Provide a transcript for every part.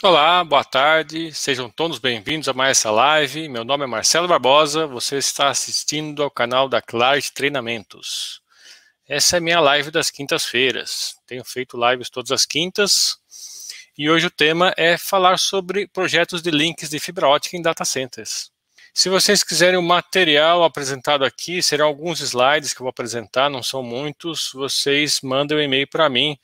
Olá, boa tarde, sejam todos bem-vindos a mais essa live. Meu nome é Marcelo Barbosa, você está assistindo ao canal da Clarity Treinamentos. Essa é a minha live das quintas-feiras. Tenho feito lives todas as quintas e hoje o tema é falar sobre projetos de links de fibra ótica em data centers. Se vocês quiserem o material apresentado aqui, serão alguns slides que eu vou apresentar, não são muitos, vocês mandem um e-mail para mim.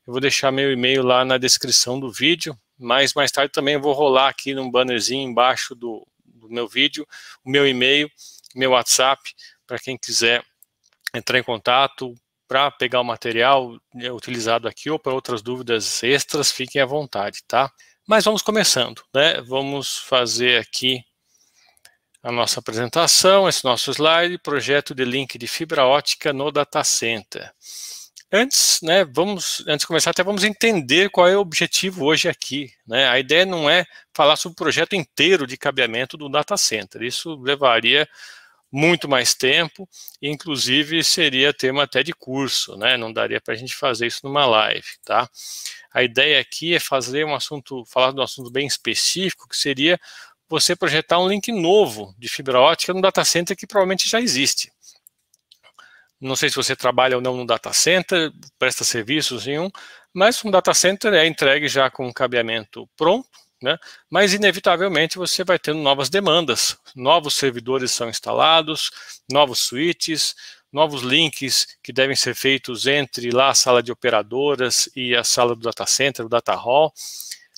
Eu vou deixar meu e-mail lá na descrição do vídeo. Mas mais tarde também eu vou rolar aqui num bannerzinho embaixo do meu vídeo, o meu e-mail, meu WhatsApp, para quem quiser entrar em contato para pegar o material utilizado aqui ou para outras dúvidas extras, fiquem à vontade, tá? Mas vamos começando, né? Vamos fazer aqui a nossa apresentação, esse nosso slide, projeto de link de fibra ótica no data center. Antes de começar, até vamos entender qual é o objetivo hoje aqui, né? A ideia não é falar sobre o projeto inteiro de cabeamento do data center, isso levaria muito mais tempo, inclusive seria tema até de curso, né? Não daria para a gente fazer isso numa live, tá? A ideia aqui é falar de um assunto bem específico, que seria você projetar um link novo de fibra ótica no data center que provavelmente já existe. Não sei se você trabalha ou não no data center, presta serviços em um, mas um data center é entregue já com um cabeamento pronto, né? Mas inevitavelmente você vai tendo novas demandas, novos servidores são instalados, novos switches, novos links que devem ser feitos entre lá a sala de operadoras e a sala do data center, o data hall.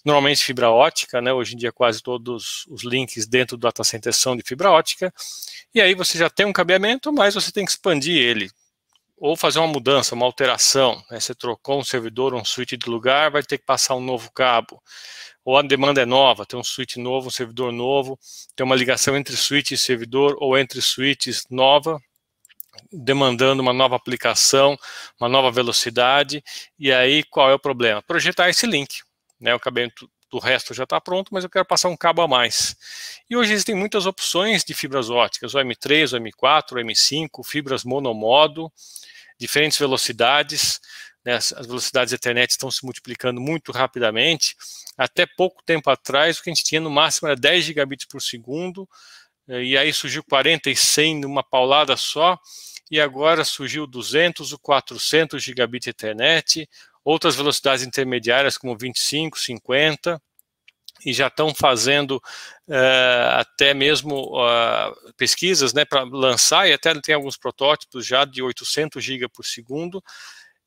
Normalmente fibra ótica, né? Hoje em dia quase todos os links dentro do data center são de fibra ótica. E aí você já tem um cabeamento, mas você tem que expandir ele, ou fazer uma mudança, uma alteração, né? Você trocou um servidor, um switch de lugar, vai ter que passar um novo cabo. Ou a demanda é nova, tem um switch novo, um servidor novo, tem uma ligação entre switch e servidor, ou entre switches nova, demandando uma nova aplicação, uma nova velocidade, e aí qual é o problema? Projetar esse link, né? O cabeamento do resto já está pronto, mas eu quero passar um cabo a mais. E hoje existem muitas opções de fibras óticas, o M3, o M4, o M5, fibras monomodo, diferentes velocidades, né? As velocidades Ethernet estão se multiplicando muito rapidamente. Até pouco tempo atrás, o que a gente tinha no máximo era 10 gigabits por segundo, e aí surgiu 40 e 100 numa paulada só, e agora surgiu 200 ou 400 gigabit Ethernet, outras velocidades intermediárias como 25, 50, e já estão fazendo até mesmo pesquisas, né, para lançar, e até tem alguns protótipos já de 800 GB por segundo.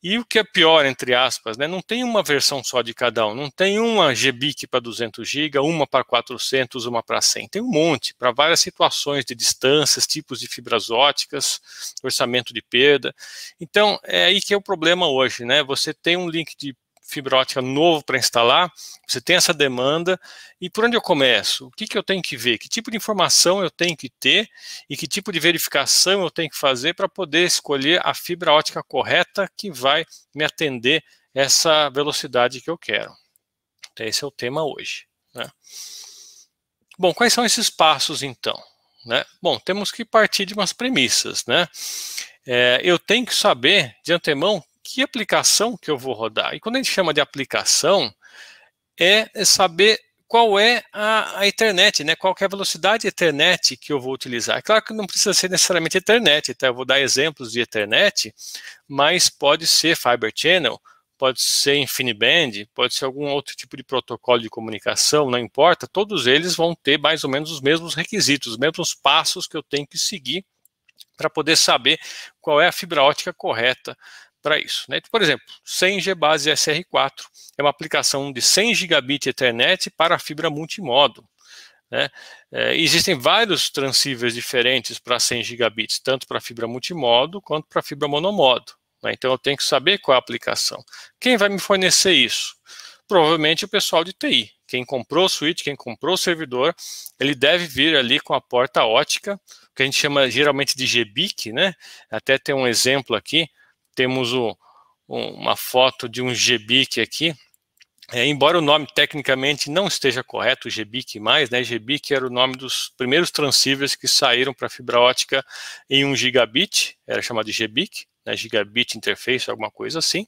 E o que é pior, entre aspas, né, não tem uma versão só de cada um, não tem uma GBIC para 200 GB, uma para 400, uma para 100, tem um monte, para várias situações de distâncias, tipos de fibras óticas, orçamento de perda. Então, é aí que é o problema hoje, né? Você tem um link de fibra ótica novo para instalar, você tem essa demanda, e por onde eu começo? O que eu tenho que ver? Que tipo de informação eu tenho que ter e que tipo de verificação eu tenho que fazer para poder escolher a fibra ótica correta que vai me atender essa velocidade que eu quero? Então, esse é o tema hoje, né? Bom, quais são esses passos então, né? Bom, temos que partir de umas premissas, né? Eu tenho que saber de antemão que aplicação que eu vou rodar. E quando a gente chama de aplicação, é saber qual é a Ethernet, né? Qual que é a velocidade Ethernet que eu vou utilizar. É claro que não precisa ser necessariamente Ethernet, tá? Eu vou dar exemplos de Ethernet, mas pode ser Fiber Channel, pode ser InfiniBand, pode ser algum outro tipo de protocolo de comunicação, não importa, todos eles vão ter mais ou menos os mesmos requisitos, os mesmos passos que eu tenho que seguir para poder saber qual é a fibra ótica correta para isso, né? Por exemplo, 100 Gbase SR4 é uma aplicação de 100 gigabit Ethernet para fibra multimodo, né? Existem vários transceivers diferentes para 100 gigabits, tanto para fibra multimodo quanto para fibra monomodo, né? Então eu tenho que saber qual é a aplicação. Quem vai me fornecer isso? Provavelmente o pessoal de TI. Quem comprou o switch, quem comprou o servidor, ele deve vir ali com a porta ótica, que a gente chama geralmente de GBIC, né? Até tem um exemplo aqui, temos uma foto de um GBIC aqui, embora o nome tecnicamente não esteja correto, o GBIC+, né? GBIC era o nome dos primeiros transceivers que saíram para fibra ótica em 1 gigabit, era chamado de GBIC, né? Gigabit Interface, alguma coisa assim,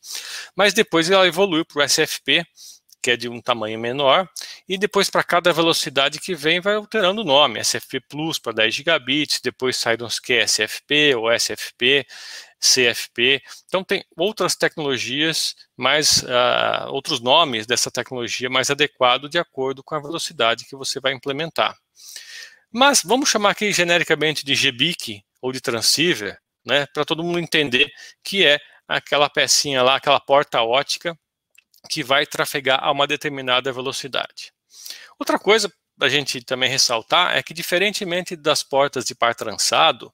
mas depois ela evoluiu para o SFP, que é de um tamanho menor, e depois para cada velocidade que vem vai alterando o nome, SFP Plus para 10 gigabits, depois sai uns QSFP ou SFP, CFP, então tem outras tecnologias, outros nomes dessa tecnologia mais adequado de acordo com a velocidade que você vai implementar. Mas vamos chamar aqui genericamente de GBIC ou de transceiver, né, para todo mundo entender que é aquela pecinha lá, aquela porta ótica que vai trafegar a uma determinada velocidade. Outra coisa para a gente também ressaltar é que, diferentemente das portas de par trançado,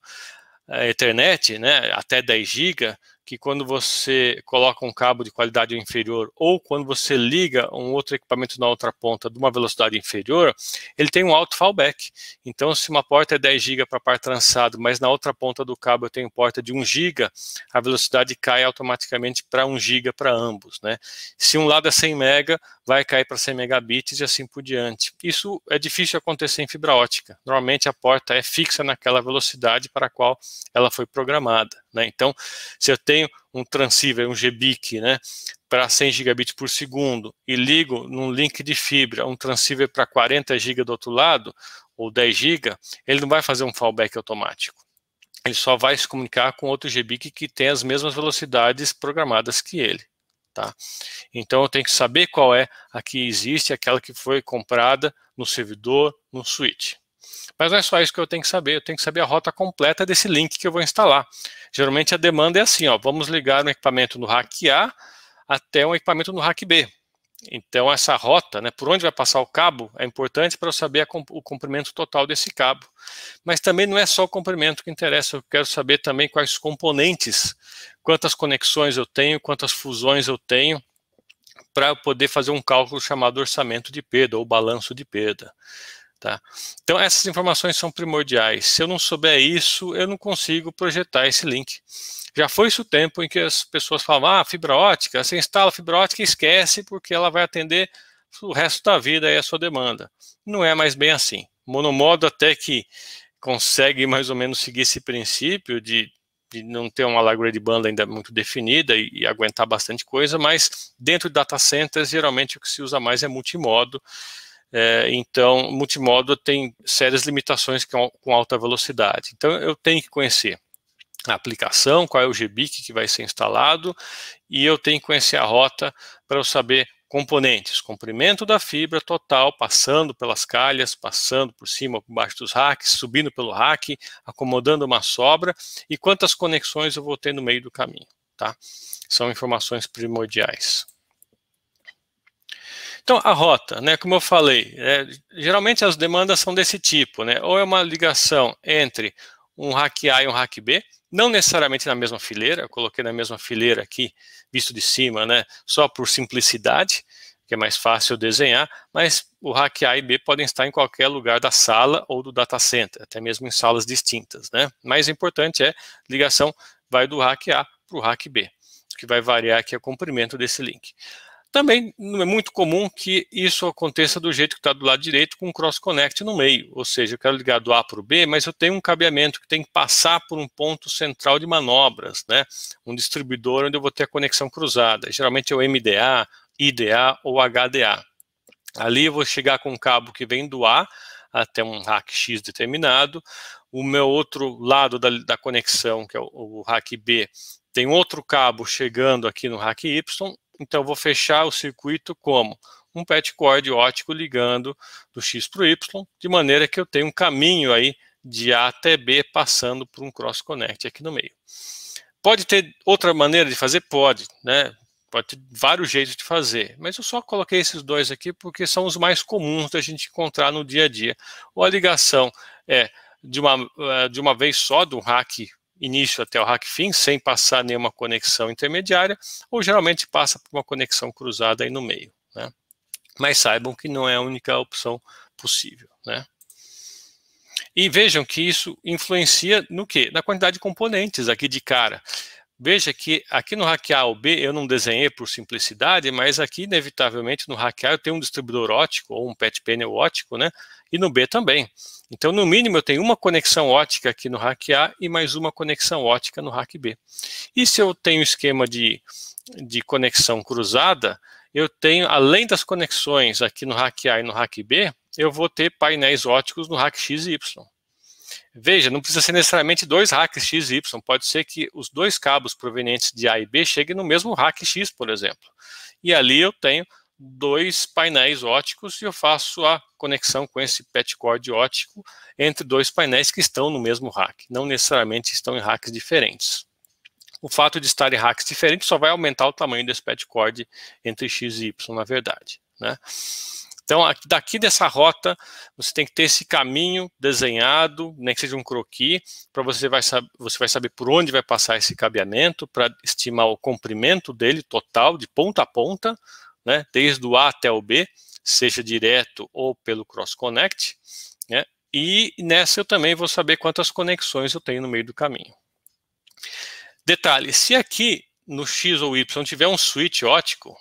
a Ethernet, né, até 10 GB, que quando você coloca um cabo de qualidade inferior ou quando você liga um outro equipamento na outra ponta de uma velocidade inferior, ele tem um auto fallback. Então, se uma porta é 10 GB para par trançado, mas na outra ponta do cabo eu tenho porta de 1 GB, a velocidade cai automaticamente para 1 GB para ambos, né? Se um lado é 100 MB, vai cair para 100 megabits e assim por diante. Isso é difícil acontecer em fibra ótica. Normalmente a porta é fixa naquela velocidade para a qual ela foi programada, né? Então, se eu tenho um transceiver, um GBIC, né, para 100 gigabits por segundo e ligo num link de fibra um transceiver para 40 GB do outro lado, ou 10 GB, ele não vai fazer um fallback automático. Ele só vai se comunicar com outro GBIC que tem as mesmas velocidades programadas que ele. Tá? Então eu tenho que saber qual é a que existe, aquela que foi comprada no servidor, no switch. Mas não é só isso que eu tenho que saber a rota completa desse link que eu vou instalar. Geralmente a demanda é assim, ó, vamos ligar um equipamento no rack A até um equipamento no rack B. Então essa rota, né, por onde vai passar o cabo, é importante para eu saber o comprimento total desse cabo. Mas também não é só o comprimento que interessa, eu quero saber também quais os componentes, quantas conexões eu tenho, quantas fusões eu tenho, para poder fazer um cálculo chamado orçamento de perda ou balanço de perda. Tá? Então essas informações são primordiais. Se eu não souber isso, eu não consigo projetar esse link. Já foi-se o tempo em que as pessoas falavam, fibra ótica, você instala fibra ótica e esquece porque ela vai atender o resto da vida aí a sua demanda. Não é mais bem assim. Monomodo até que consegue mais ou menos seguir esse princípio de não ter uma largura de banda ainda muito definida e aguentar bastante coisa, mas dentro de data centers, geralmente o que se usa mais é multimodo. Então, multimodo tem sérias limitações com alta velocidade. Então, eu tenho que conhecer a aplicação, qual é o GBIC que vai ser instalado, e eu tenho que conhecer a rota para eu saber componentes, comprimento da fibra total, passando pelas calhas, passando por cima ou por baixo dos racks, subindo pelo rack, acomodando uma sobra, e quantas conexões eu vou ter no meio do caminho. Tá? São informações primordiais. Então, a rota, né, como eu falei, geralmente as demandas são desse tipo, né, ou é uma ligação entre um rack A e um rack B, não necessariamente na mesma fileira, eu coloquei na mesma fileira aqui, visto de cima, né, só por simplicidade, que é mais fácil desenhar, mas o rack A e B podem estar em qualquer lugar da sala ou do data center, até mesmo em salas distintas, né, mais importante é, ligação vai do rack A para o rack B, o que vai variar aqui é o comprimento desse link. Também não é muito comum que isso aconteça do jeito que está do lado direito com um cross-connect no meio, ou seja, eu quero ligar do A para o B, mas eu tenho um cabeamento que tem que passar por um ponto central de manobras, né? Um distribuidor onde eu vou ter a conexão cruzada, geralmente é o MDA, IDA ou HDA. Ali eu vou chegar com um cabo que vem do A até um rack X determinado, o meu outro lado da conexão, que é o rack B, tem outro cabo chegando aqui no rack Y, então eu vou fechar o circuito como um patch cord óptico ligando do X para o Y, de maneira que eu tenho um caminho aí de A até B passando por um cross connect aqui no meio. Pode ter outra maneira de fazer? Pode, né? Pode ter vários jeitos de fazer, mas eu só coloquei esses dois aqui porque são os mais comuns da gente encontrar no dia a dia. Ou a ligação é de uma vez só, do rack início até o rack fim, sem passar nenhuma conexão intermediária, ou geralmente passa por uma conexão cruzada aí no meio, né? Mas saibam que não é a única opção possível, né? E vejam que isso influencia no quê? Na quantidade de componentes aqui de cara. Veja que aqui no rack A ou B eu não desenhei por simplicidade, mas aqui inevitavelmente no rack A eu tenho um distribuidor óptico ou um patch panel óptico, né? E no B também. Então no mínimo eu tenho uma conexão óptica aqui no rack A e mais uma conexão óptica no rack B. E se eu tenho esquema de conexão cruzada, eu tenho, além das conexões aqui no rack A e no rack B, eu vou ter painéis óticos no rack X e Y. Veja, não precisa ser necessariamente dois racks X e Y, pode ser que os dois cabos provenientes de A e B cheguem no mesmo rack X, por exemplo. E ali eu tenho dois painéis óticos e eu faço a conexão com esse patchcord ótico entre dois painéis que estão no mesmo rack, não necessariamente estão em racks diferentes. O fato de estar em racks diferentes só vai aumentar o tamanho desse patchcord entre X e Y, na verdade, né? Então, daqui dessa rota, você tem que ter esse caminho desenhado, nem que seja um croquis, para você vai saber por onde vai passar esse cabeamento, para estimar o comprimento dele total, de ponta a ponta, né, desde o A até o B, seja direto ou pelo cross-connect, né, e nessa eu também vou saber quantas conexões eu tenho no meio do caminho. Detalhe, se aqui no X ou Y tiver um switch ótico,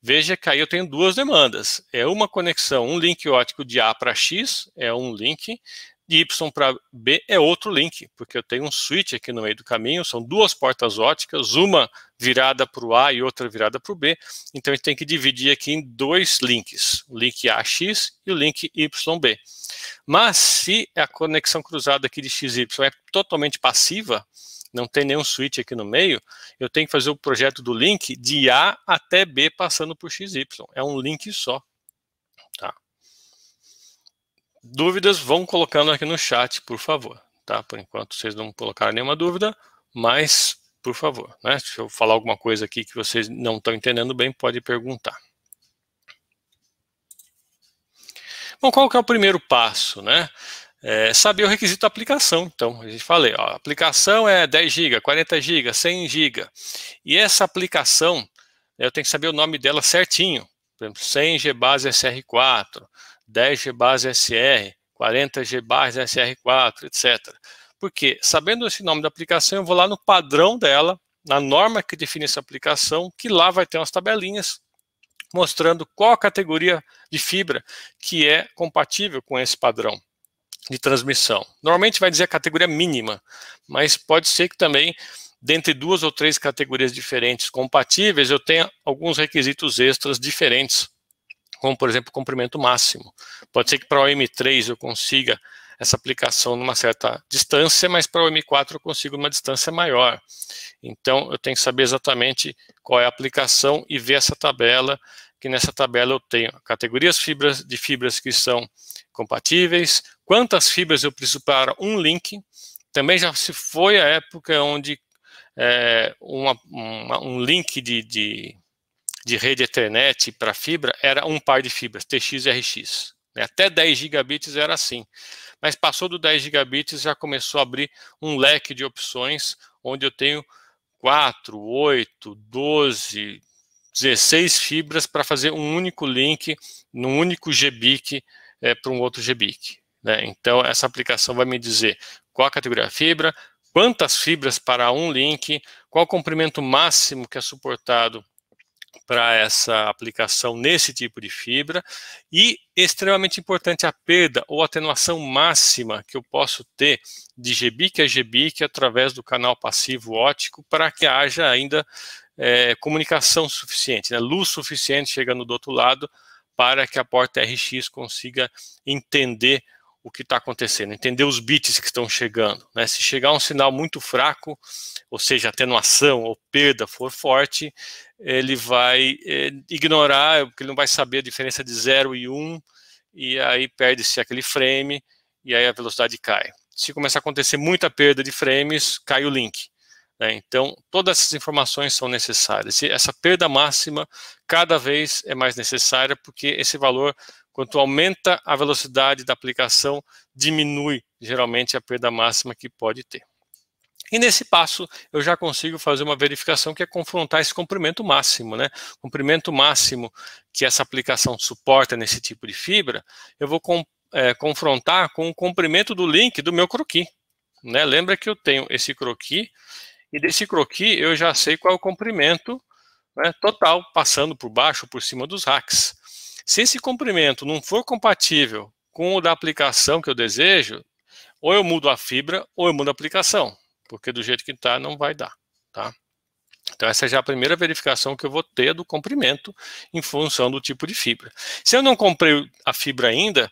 veja que aí eu tenho duas demandas. É uma conexão, um link ótico de A para X, é um link, de Y para B é outro link, porque eu tenho um switch aqui no meio do caminho, são duas portas óticas, uma virada para o A e outra virada para o B, então a gente tem que dividir aqui em dois links, o link AX e o link YB. Mas se a conexão cruzada aqui de XY é totalmente passiva, não tem nenhum switch aqui no meio, eu tenho que fazer o projeto do link de A até B passando por XY. É um link só. Tá? Dúvidas, vão colocando aqui no chat, por favor. Tá? Por enquanto, vocês não colocaram nenhuma dúvida, mas, por favor, né? Se eu falar alguma coisa aqui que vocês não estão entendendo bem, pode perguntar. Bom, qual que é o primeiro passo, né? Saber o requisito da aplicação. Então, a gente falei, ó, a aplicação é 10 GB, 40 GB, 100 GB. E essa aplicação, eu tenho que saber o nome dela certinho. Por exemplo, 100 GBase SR4, 10 GBase SR, 40 GBase SR4, etc. Porque, sabendo esse nome da aplicação, eu vou lá no padrão dela, na norma que define essa aplicação, que lá vai ter umas tabelinhas mostrando qual a categoria de fibra que é compatível com esse padrão de transmissão. Normalmente vai dizer a categoria mínima, mas pode ser que também, dentre duas ou três categorias diferentes compatíveis, eu tenha alguns requisitos extras diferentes, como, por exemplo, o comprimento máximo. Pode ser que para o M3 eu consiga essa aplicação numa certa distância, mas para o M4 eu consigo uma distância maior. Então, eu tenho que saber exatamente qual é a aplicação e ver essa tabela, que nessa tabela eu tenho categorias de fibras que são compatíveis, quantas fibras eu preciso para um link. Também já se foi a época onde um link de rede Ethernet para fibra era um par de fibras, TX e RX. Até 10 gigabits era assim. Mas passou do 10 gigabits, já começou a abrir um leque de opções, onde eu tenho 4, 8, 12, 16 fibras para fazer um único link, num único GBIC para um outro GBIC. Né? Então, essa aplicação vai me dizer qual a categoria da fibra, quantas fibras para um link, qual o comprimento máximo que é suportado para essa aplicação nesse tipo de fibra e, extremamente importante, a perda ou atenuação máxima que eu posso ter de GBIC a GBIC através do canal passivo óptico para que haja ainda comunicação suficiente, né, luz suficiente chegando do outro lado para que a porta RX consiga entender o que está acontecendo, entender os bits que estão chegando. Né? Se chegar um sinal muito fraco, ou seja, atenuação ou perda for forte, ele vai ignorar, porque ele não vai saber a diferença de 0 e 1, e aí perde-se aquele frame, e aí a velocidade cai. Se começar a acontecer muita perda de frames, cai o link. Né? Então, todas essas informações são necessárias. E essa perda máxima cada vez é mais necessária, porque esse valor, quanto aumenta a velocidade da aplicação, diminui geralmente a perda máxima que pode ter. E nesse passo, eu já consigo fazer uma verificação que é confrontar esse comprimento máximo, né? Comprimento máximo que essa aplicação suporta nesse tipo de fibra, eu vou confrontar com o comprimento do link do meu croquis. Né? Lembra que eu tenho esse croquis, e desse croquis eu já sei qual é o comprimento, né, total, passando por baixo ou por cima dos racks. Se esse comprimento não for compatível com o da aplicação que eu desejo, ou eu mudo a fibra ou eu mudo a aplicação, porque do jeito que está não vai dar. Tá? Então, essa já é a primeira verificação que eu vou ter do comprimento em função do tipo de fibra. Se eu não comprei a fibra ainda,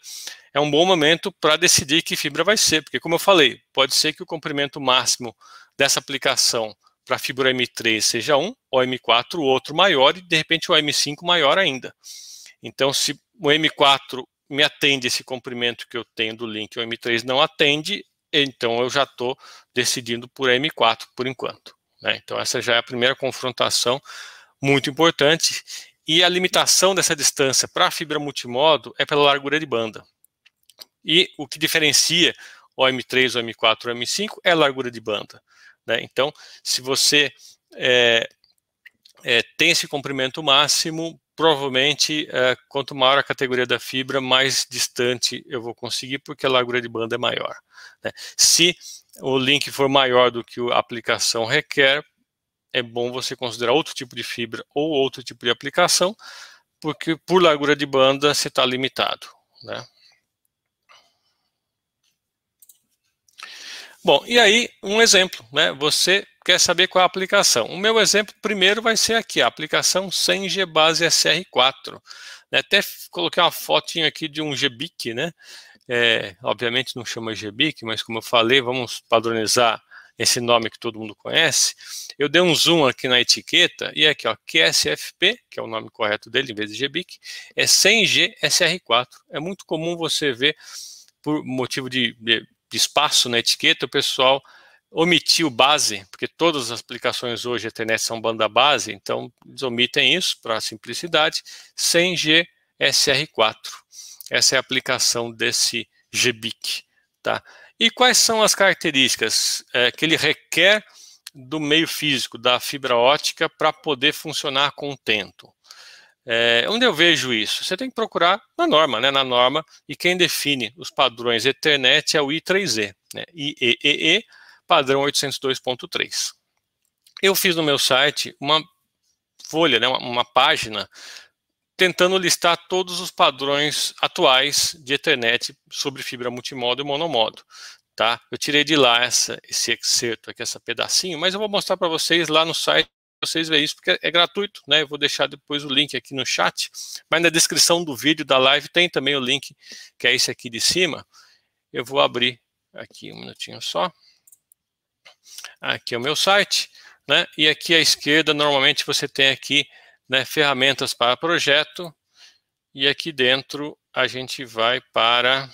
é um bom momento para decidir que fibra vai ser, porque, como eu falei, pode ser que o comprimento máximo dessa aplicação para a fibra M3 seja um, o M4 o outro maior e, de repente, o M5 maior ainda. Então, se o M4 me atende esse comprimento que eu tenho do link, o M3 não atende, então eu já estou decidindo por M4 por enquanto. Então, essa já é a primeira confrontação muito importante. E a limitação dessa distância para a fibra multimodo é pela largura de banda. E o que diferencia o M3, o M4 e o M5 é a largura de banda. Então, se você tem esse comprimento máximo, provavelmente, quanto maior a categoria da fibra, mais distante eu vou conseguir, porque a largura de banda é maior. Se o link for maior do que a aplicação requer, é bom você considerar outro tipo de fibra ou outro tipo de aplicação, porque por largura de banda você está limitado. Bom, e aí um exemplo, Você quer saber qual é a aplicação. O meu exemplo primeiro vai ser aqui, a aplicação 100G base SR4. Até coloquei uma fotinha aqui de um GBIC, obviamente não chama GBIC, mas como eu falei, vamos padronizar esse nome que todo mundo conhece. Eu dei um zoom aqui na etiqueta e aqui, ó, QSFP, que é o nome correto dele, em vez de GBIC, é 100G SR4. É muito comum você ver, por motivo de espaço na etiqueta, o pessoal omitiu base, porque todas as aplicações hoje Ethernet são banda base, então eles omitem isso para simplicidade. 100G SR4. Essa é a aplicação desse GBIC, tá? E quais são as características que ele requer do meio físico, da fibra ótica, para poder funcionar contento? Onde eu vejo isso? Você tem que procurar na norma, Na norma, e quem define os padrões Ethernet é o I3E, IEEE, padrão 802.3. Eu fiz no meu site uma folha, uma página, tentando listar todos os padrões atuais de Ethernet sobre fibra multimodo e monomodo. Tá? Eu tirei de lá esse excerto aqui, esse pedacinho, mas eu vou mostrar para vocês lá no site, para vocês verem isso, porque é gratuito, Eu vou deixar depois o link aqui no chat, mas na descrição do vídeo da live tem também o link, que é esse aqui de cima. Eu vou abrir aqui um minutinho só. Aqui é o meu site, E aqui à esquerda, normalmente você tem aqui, ferramentas para projeto, e aqui dentro a gente vai para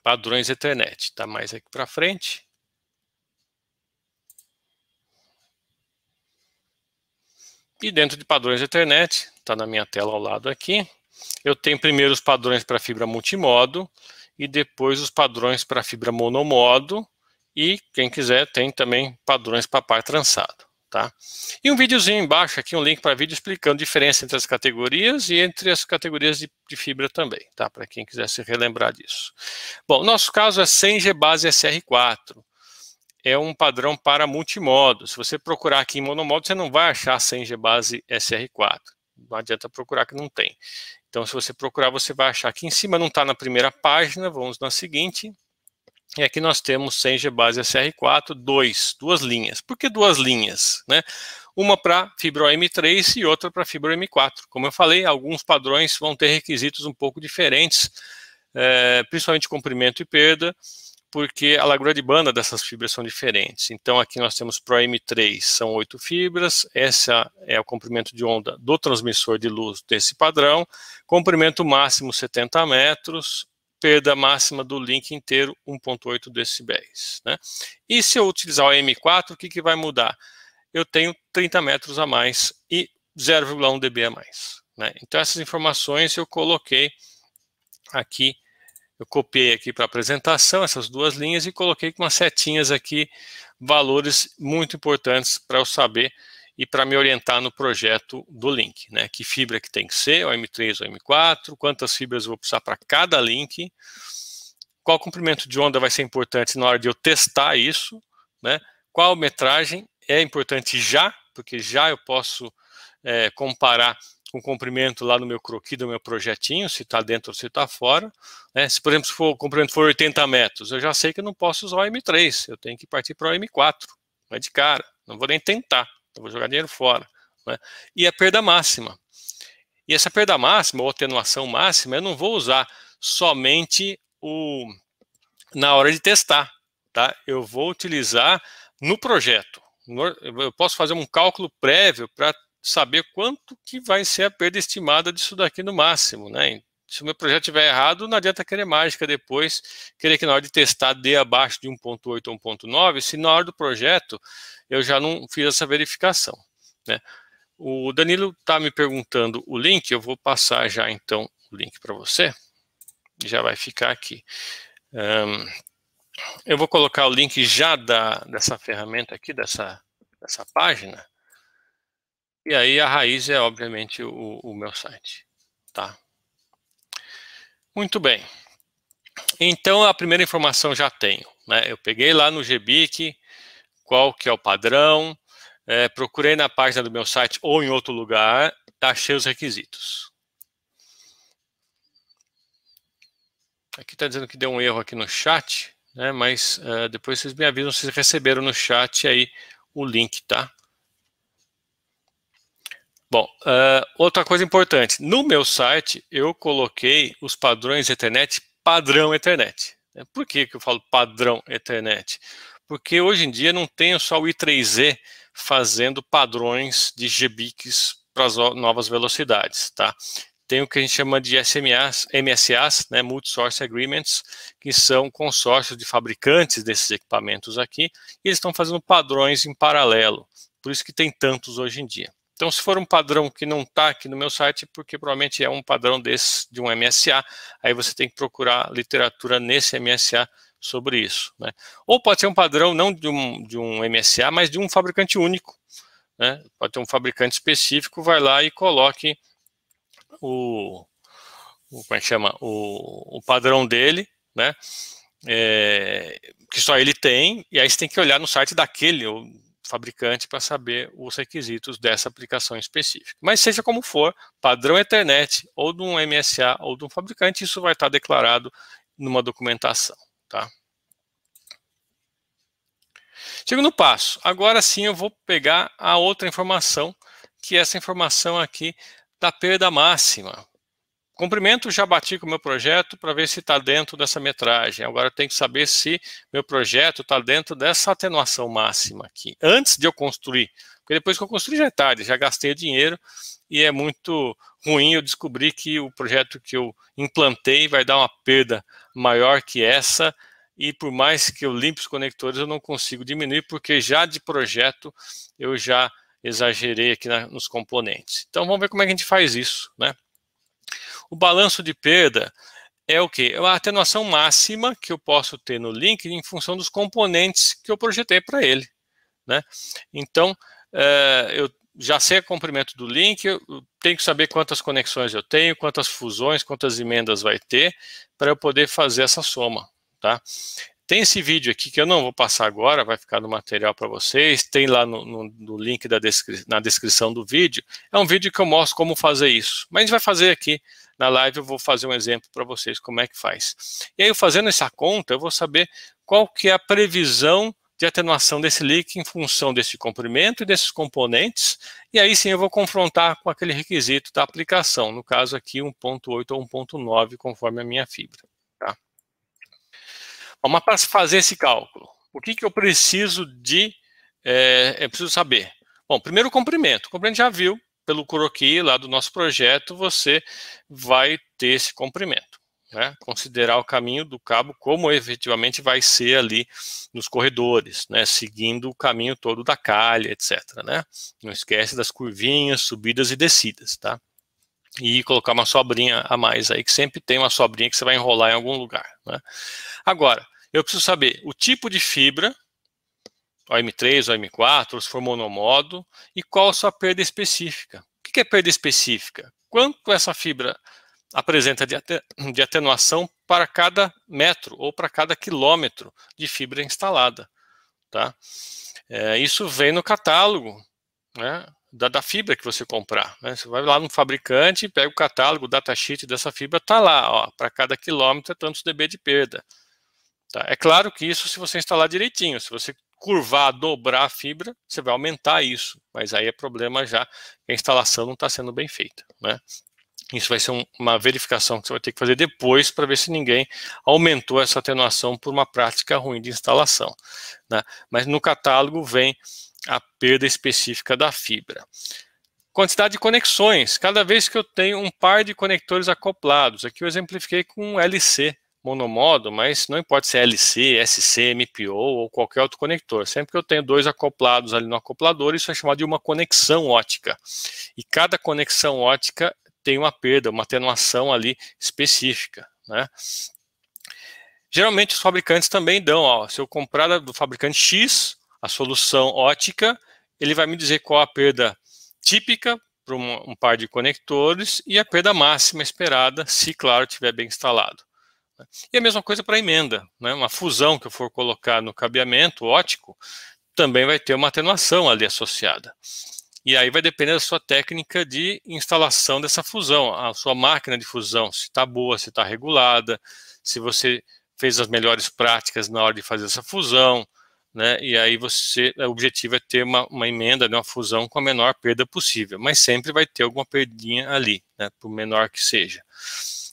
padrões Ethernet, tá mais aqui para frente. E dentro de padrões Ethernet, está na minha tela ao lado aqui, eu tenho primeiro os padrões para fibra multimodo e depois os padrões para fibra monomodo, e quem quiser tem também padrões para par trançado. Tá? E um videozinho embaixo aqui, um link para vídeo explicando a diferença entre as categorias e entre as categorias de fibra também, tá? Para quem quiser se relembrar disso. Bom, nosso caso é 100G base SR4. É um padrão para multimodo. Se você procurar aqui em monomodo, você não vai achar 100G base SR4. Não adianta procurar que não tem. Então, se você procurar, você vai achar aqui em cima, não está na primeira página, vamos na seguinte. E aqui nós temos 100G base SR4, duas linhas. Por que duas linhas? Uma para fibra OM3 e outra para fibra OM4. Como eu falei, alguns padrões vão ter requisitos um pouco diferentes, principalmente comprimento e perda, porque a largura de banda dessas fibras são diferentes. Então aqui nós temos para M3, são 8 fibras, essa é o comprimento de onda do transmissor de luz desse padrão, comprimento máximo 70 metros, perda máxima do link inteiro 1.8 decibéis. E se eu utilizar o M4, o que vai mudar? Eu tenho 30 metros a mais e 0,1 dB a mais. Então essas informações eu coloquei aqui, eu copiei aqui para a apresentação essas duas linhas e coloquei com umas setinhas aqui, valores muito importantes para eu saber e para me orientar no projeto do link, Que fibra que tem que ser, o M3 ou M4, quantas fibras eu vou precisar para cada link, qual comprimento de onda vai ser importante na hora de eu testar isso, Qual metragem é importante já, porque já eu posso comparar com o comprimento lá no meu croquis do meu projetinho, se está dentro ou se está fora. Se, por exemplo, o comprimento for 80 metros, eu já sei que eu não posso usar o M3, eu tenho que partir para o M4, não é de cara, não vou nem tentar. eu vou jogar dinheiro fora, né? E a perda máxima. E essa perda máxima, ou atenuação máxima, eu não vou usar somente na hora de testar, tá? Eu vou utilizar no projeto. Eu posso fazer um cálculo prévio para saber quanto que vai ser a perda estimada disso daqui no máximo, né? Se o meu projeto estiver errado, não adianta querer mágica depois, querer que na hora de testar dê abaixo de 1.8 ou 1.9, se na hora do projeto eu já não fiz essa verificação, né? O Danilo está me perguntando o link, eu vou passar já então o link para você, já vai ficar aqui. Eu vou colocar o link já dessa ferramenta aqui, dessa página, e aí a raiz é obviamente o meu site, tá? Muito bem. Então a primeira informação já tenho, né? Eu peguei lá no GBIC qual que é o padrão, procurei na página do meu site ou em outro lugar, achei os requisitos. Aqui está dizendo que deu um erro aqui no chat, né? Mas depois vocês me avisam se vocês receberam no chat aí o link, tá? Bom, outra coisa importante, no meu site eu coloquei os padrões Ethernet padrão Ethernet. Por que eu falo padrão Ethernet? Porque hoje em dia não tem só o I3E fazendo padrões de GBICs para as novas velocidades, tá? Tem o que a gente chama de MSAs, né, Multi-Source Agreements, que são consórcios de fabricantes desses equipamentos aqui, e eles estão fazendo padrões em paralelo, por isso que tem tantos hoje em dia. Então, se for um padrão que não está aqui no meu site, porque provavelmente é um padrão desse, de um MSA, aí você tem que procurar literatura nesse MSA sobre isso, né? Ou pode ser um padrão não de um MSA, mas de um fabricante único, né? Pode ter um fabricante específico, vai lá e coloque como é que chama? O padrão dele, né? Que só ele tem, e aí você tem que olhar no site daquele fabricante para saber os requisitos dessa aplicação específica. Mas seja como for, padrão Ethernet, ou de um MSA, ou de um fabricante, isso vai estar declarado numa documentação, tá? Segundo passo, agora sim eu vou pegar a outra informação, que é essa informação aqui da perda máxima. Comprimento, já bati com o meu projeto para ver se está dentro dessa metragem. Agora eu tenho que saber se meu projeto está dentro dessa atenuação máxima aqui, antes de eu construir. Porque depois que eu construí já é tarde, já gastei dinheiro e é muito ruim eu descobrir que o projeto que eu implantei vai dar uma perda maior que essa, e por mais que eu limpe os conectores eu não consigo diminuir, porque já de projeto eu já exagerei aqui nos componentes. Então vamos ver como é que a gente faz isso, né? O balanço de perda é o quê? É a atenuação máxima que eu posso ter no link em função dos componentes que eu projetei para ele, né? Então, eu já sei o comprimento do link, eu tenho que saber quantas conexões eu tenho, quantas fusões, quantas emendas vai ter, para eu poder fazer essa soma, tá? Tem esse vídeo aqui que eu não vou passar agora, vai ficar no material para vocês, tem lá no link na descrição do vídeo. É um vídeo que eu mostro como fazer isso, mas a gente vai fazer aqui na live, eu vou fazer um exemplo para vocês como é que faz. E aí, fazendo essa conta, eu vou saber qual que é a previsão de atenuação desse leak em função desse comprimento e desses componentes, e aí sim eu vou confrontar com aquele requisito da aplicação, no caso aqui 1.8 ou 1.9, conforme a minha fibra, tá? Mas para fazer esse cálculo, o que eu preciso eu preciso saber? Bom, primeiro o comprimento. O comprimento já viu, pelo croquis lá do nosso projeto, você vai ter esse comprimento, né? Considerar o caminho do cabo como efetivamente vai ser ali nos corredores, né? Seguindo o caminho todo da calha, etc, né? Não esquece das curvinhas, subidas e descidas, tá? E colocar uma sobrinha a mais aí, que sempre tem uma sobrinha que você vai enrolar em algum lugar, né? Agora, eu preciso saber o tipo de fibra, OM3, OM4, se for monomodo, e qual a sua perda específica. O que é perda específica? Quanto essa fibra apresenta de atenuação para cada metro ou para cada quilômetro de fibra instalada, tá? Isso vem no catálogo, né, da fibra que você comprar, né? Você vai lá no fabricante, pega o catálogo, o datasheet dessa fibra, está lá, para cada quilômetro é tantos dB de perda. Tá? É claro que isso se você instalar direitinho, se você curvar, dobrar a fibra, você vai aumentar isso, mas aí é problema já que a instalação não está sendo bem feita, né? Isso vai ser uma verificação que você vai ter que fazer depois para ver se ninguém aumentou essa atenuação por uma prática ruim de instalação, né? Mas no catálogo vem a perda específica da fibra. Quantidade de conexões. Cada vez que eu tenho um par de conectores acoplados, aqui eu exemplifiquei com um LC monomodo, mas não importa se é LC, SC, MPO ou qualquer outro conector. Sempre que eu tenho dois acoplados ali no acoplador, isso é chamado de uma conexão ótica. E cada conexão ótica tem uma perda, uma atenuação ali específica, né? Geralmente os fabricantes também dão, ó, se eu comprar do fabricante X, a solução ótica, ele vai me dizer qual a perda típica para um par de conectores e a perda máxima esperada, se, claro, estiver bem instalado. E a mesma coisa para a emenda, né? Uma fusão que eu for colocar no cabeamento ótico, também vai ter uma atenuação ali associada. E aí vai depender da sua técnica de instalação dessa fusão, a sua máquina de fusão, se está boa, se está regulada, se você fez as melhores práticas na hora de fazer essa fusão, né? E aí o objetivo é ter uma emenda, uma fusão com a menor perda possível, mas sempre vai ter alguma perdinha ali, né? Por menor que seja.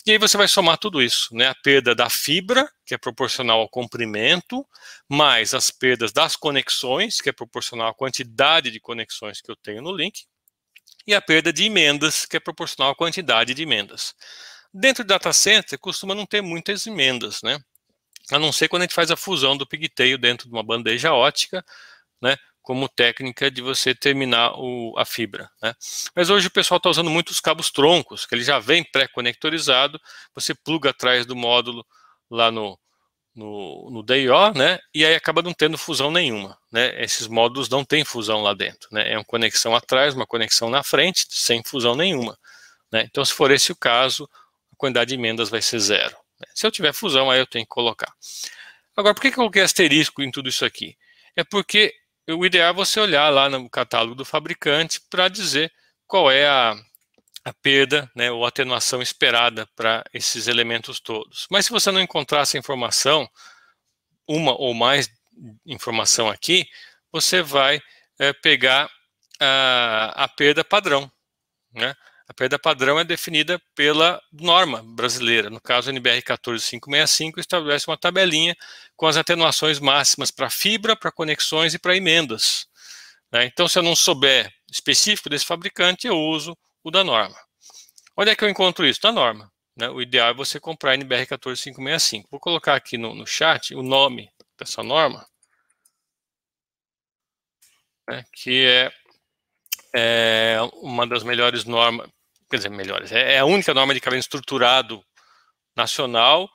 E aí você vai somar tudo isso, né? A perda da fibra, que é proporcional ao comprimento, mais as perdas das conexões, que é proporcional à quantidade de conexões que eu tenho no link, e a perda de emendas, que é proporcional à quantidade de emendas. Dentro do data center, costuma não ter muitas emendas, né? A não ser quando a gente faz a fusão do pigtail dentro de uma bandeja ótica, né? Como técnica de você terminar a fibra, né? Mas hoje o pessoal está usando muitos cabos troncos, que ele já vem pré-conectorizado, você pluga atrás do módulo lá no DIO, né? E aí acaba não tendo fusão nenhuma, né? Esses módulos não têm fusão lá dentro, né? É uma conexão atrás, uma conexão na frente, sem fusão nenhuma, né? Então, se for esse o caso, a quantidade de emendas vai ser zero, né? Se eu tiver fusão, aí eu tenho que colocar. Agora, por que eu coloquei asterisco em tudo isso aqui? É porque o ideal é você olhar lá no catálogo do fabricante para dizer qual é a perda, né, ou atenuação esperada para esses elementos todos. Mas se você não encontrar essa informação, uma ou mais informação aqui, você vai pegar a perda padrão, né? A perda padrão é definida pela norma brasileira. No caso, a NBR 14565 estabelece uma tabelinha com as atenuações máximas para fibra, para conexões e para emendas, né? Então, se eu não souber específico desse fabricante, eu uso o da norma. Onde é que eu encontro isso? Na norma, né? O ideal é você comprar a NBR 14565. Vou colocar aqui no chat o nome dessa norma, né, que é uma das melhores normas, quer dizer, melhores, é a única norma de cabimento estruturado nacional,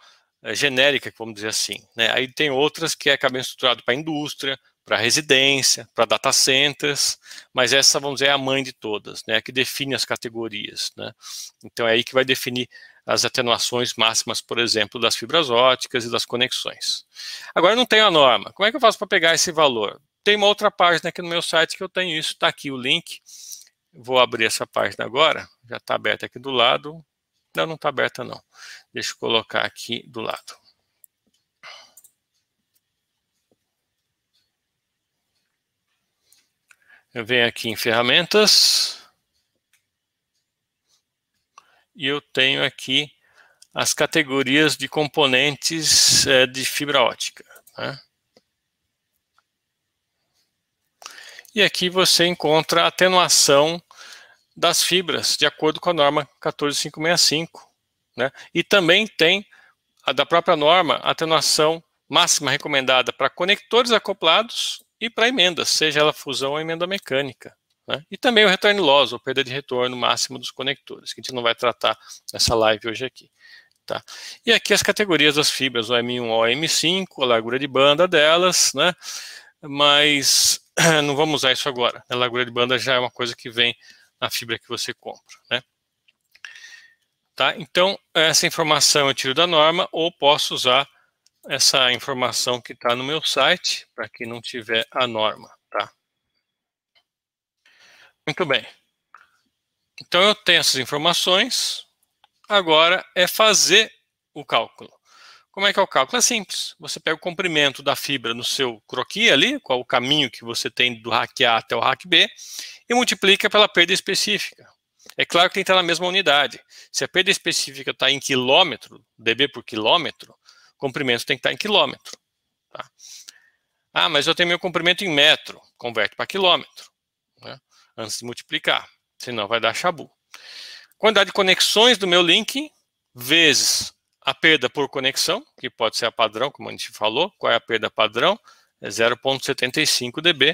genérica, vamos dizer assim, né? Aí tem outras que é cabimento estruturado para indústria, para residência, para data centers, mas essa, vamos dizer, é a mãe de todas, né? Que define as categorias, né? Então é aí que vai definir as atenuações máximas, por exemplo, das fibras óticas e das conexões. Agora eu não tenho a norma. Como é que eu faço para pegar esse valor? Tem uma outra página aqui no meu site que eu tenho isso, está aqui o link. Vou abrir essa página agora, já está aberta aqui do lado. Não está aberta não. Deixa eu colocar aqui do lado. Eu venho aqui em ferramentas. E eu tenho aqui as categorias de componentes de fibra ótica, né? E aqui você encontra a atenuação das fibras, de acordo com a norma 14565, né? E também tem a da própria norma, a atenuação máxima recomendada para conectores acoplados e para emendas, seja ela fusão ou emenda mecânica, né? E também o return loss, ou perda de retorno máximo dos conectores, que a gente não vai tratar nessa live hoje aqui, tá? E aqui as categorias das fibras, o M1 ao M5, a largura de banda delas, né? Mas não vamos usar isso agora. A largura de banda já é uma coisa que vem na fibra que você compra, né? Tá? Então, essa informação eu tiro da norma ou posso usar essa informação que está no meu site, para quem não tiver a norma, tá? Muito bem. Então, eu tenho essas informações, agora é fazer o cálculo. Como é que é o cálculo? É simples. Você pega o comprimento da fibra no seu croquis ali, qual o caminho que você tem do rack A até o rack B, e multiplica pela perda específica. É claro que tem que estar na mesma unidade. Se a perda específica está em quilômetro, dB por quilômetro, o comprimento tem que estar em quilômetro. Tá? Ah, mas eu tenho meu comprimento em metro. Converte para quilômetro, né? Antes de multiplicar, senão vai dar chabu. Quantidade de conexões do meu link, vezes a perda por conexão, que pode ser a padrão, como a gente falou. Qual é a perda padrão? É 0,75 dB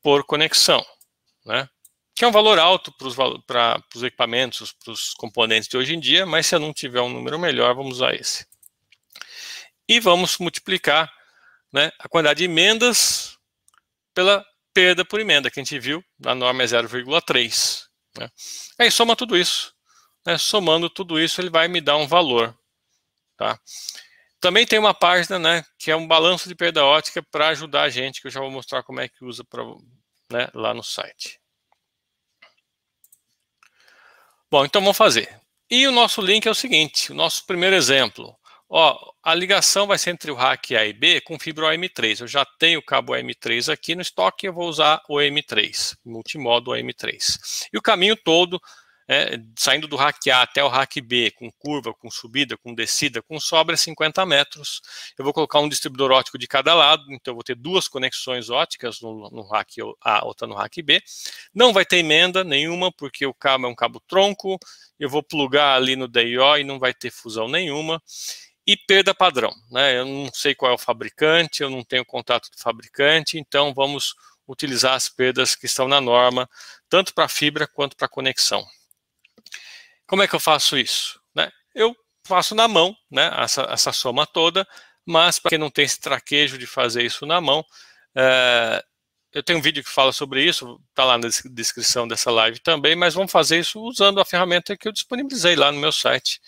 por conexão, né? Que é um valor alto para os equipamentos, para os componentes de hoje em dia, mas se eu não tiver um número melhor, vamos usar esse. E vamos multiplicar, né, a quantidade de emendas pela perda por emenda, que a gente viu, na norma é 0,3. Né? Aí soma tudo isso. Né? Somando tudo isso, ele vai me dar um valor. Tá? Também tem uma página, né, que é um balanço de perda ótica para ajudar a gente, que eu já vou mostrar como é que usa né, lá no site. Bom, então vamos fazer. E o nosso link é o seguinte, o nosso primeiro exemplo. Ó, a ligação vai ser entre o rack A e B com fibra OM3. Eu já tenho o cabo OM3 aqui no estoque, eu vou usar o OM3, multimodo OM3. E o caminho todo, saindo do rack A até o rack B, com curva, com subida, com descida, com sobra, 50 metros. Eu vou colocar um distribuidor óptico de cada lado, então eu vou ter duas conexões ópticas no rack A, outra no rack B. Não vai ter emenda nenhuma, porque o cabo é um cabo tronco. Eu vou plugar ali no DIO e não vai ter fusão nenhuma. E perda padrão, né? Eu não sei qual é o fabricante, eu não tenho contato do fabricante, então vamos utilizar as perdas que estão na norma, tanto para fibra quanto para conexão. Como é que eu faço isso? Né? Eu faço na mão, né, essa soma toda, mas para quem não tem esse traquejo de fazer isso na mão, eu tenho um vídeo que fala sobre isso, está lá na descrição dessa live também, mas vamos fazer isso usando a ferramenta que eu disponibilizei lá no meu site.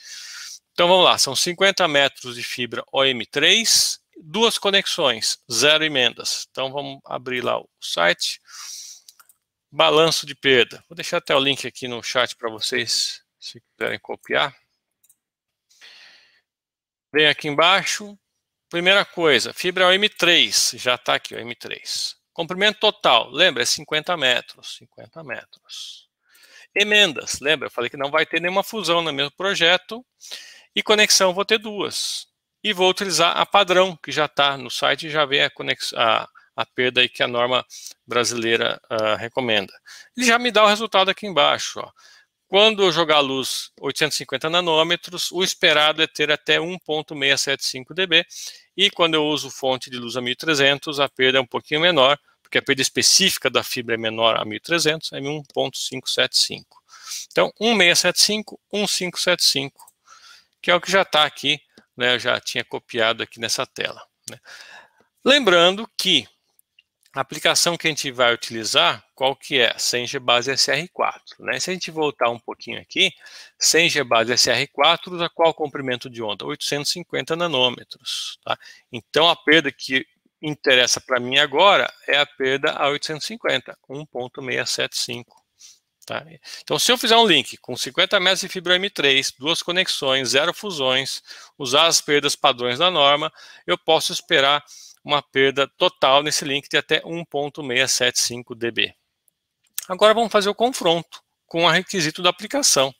Então vamos lá, são 50 metros de fibra OM3, duas conexões, 0 emendas. Então vamos abrir lá o site. Balanço de perda. Vou deixar até o link aqui no chat para vocês, se quiserem copiar. Vem aqui embaixo. Primeira coisa, fibra OM3, já está aqui o OM3. Comprimento total, lembra, é 50 metros. 50 metros. Emendas, lembra, eu falei que não vai ter nenhuma fusão no meu projeto. E conexão vou ter duas. E vou utilizar a padrão, que já está no site, já vem a perda aí que a norma brasileira recomenda. Ele já me dá o resultado aqui embaixo. Ó. Quando eu jogar a luz 850 nanômetros, o esperado é ter até 1,675 dB. E quando eu uso fonte de luz a 1300, a perda é um pouquinho menor, porque a perda específica da fibra é menor a 1300, é 1,575. Então, 1,675, 1,575. Que é o que já está aqui, né, eu já tinha copiado aqui nessa tela. Né. Lembrando que a aplicação que a gente vai utilizar, qual que é? 100G base SR4. Né? Se a gente voltar um pouquinho aqui, 100G base SR4 usa qual comprimento de onda? 850 nanômetros. Tá? Então a perda que interessa para mim agora é a perda a 850, 1,675. Tá? Então, se eu fizer um link com 50 metros de fibra M3, duas conexões, 0 fusões, usar as perdas padrões da norma, eu posso esperar uma perda total nesse link de até 1,675 dB. Agora vamos fazer o confronto com o requisito da aplicação.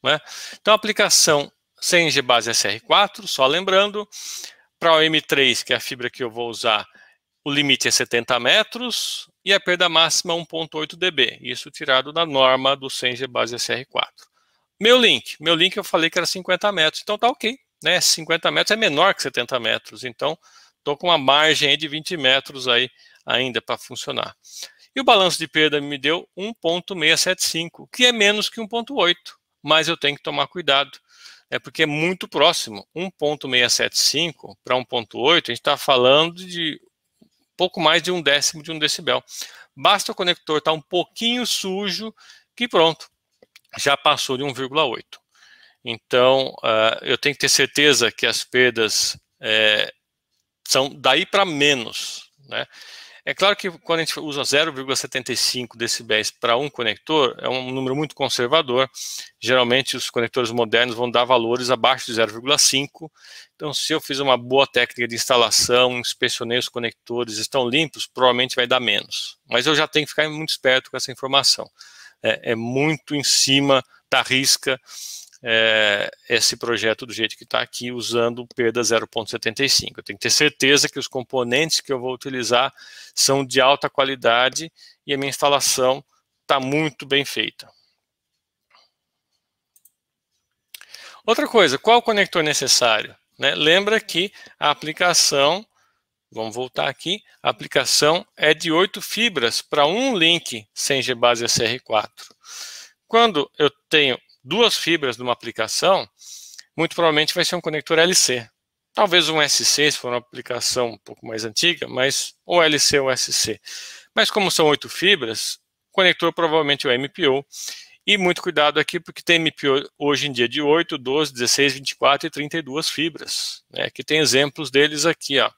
Né? Então, a aplicação 100G base SR4, só lembrando, para o M3, que é a fibra que eu vou usar, o limite é 70 metros e a perda máxima é 1,8 dB. Isso tirado da norma do 100G base SR4. Meu link eu falei que era 50 metros, então tá ok. Né? 50 metros é menor que 70 metros, então estou com uma margem de 20 metros aí ainda para funcionar. E o balanço de perda me deu 1,675, que é menos que 1,8, mas eu tenho que tomar cuidado. Porque é muito próximo. 1,675 para 1,8, a gente está falando de pouco mais de 1/10 de 1 decibel. Basta o conector estar um pouquinho sujo, que pronto, já passou de 1,8. Então, eu tenho que ter certeza que as perdas são daí para menos. Né? É claro que quando a gente usa 0,75 decibéis para um conector, é um número muito conservador. Geralmente os conectores modernos vão dar valores abaixo de 0,5. Então, se eu fiz uma boa técnica de instalação, inspecionei os conectores, estão limpos, provavelmente vai dar menos. Mas eu já tenho que ficar muito esperto com essa informação. É muito em cima da risca esse projeto do jeito que está aqui, usando perda 0,75. Eu tenho que ter certeza que os componentes que eu vou utilizar são de alta qualidade e a minha instalação está muito bem feita. Outra coisa, qual o conector necessário? Né? Lembra que a aplicação, vamos voltar aqui, a aplicação é de 8 fibras para um link 100G base SR4. Quando eu tenho 2 fibras numa aplicação, muito provavelmente vai ser um conector LC. Talvez um SC, se for uma aplicação um pouco mais antiga, mas ou LC ou SC. Mas como são 8 fibras, o conector provavelmente é o MPO. E muito cuidado aqui, porque tem MPO hoje em dia de 8, 12, 16, 24 e 32 fibras. Né? Aqui tem exemplos deles aqui, ó,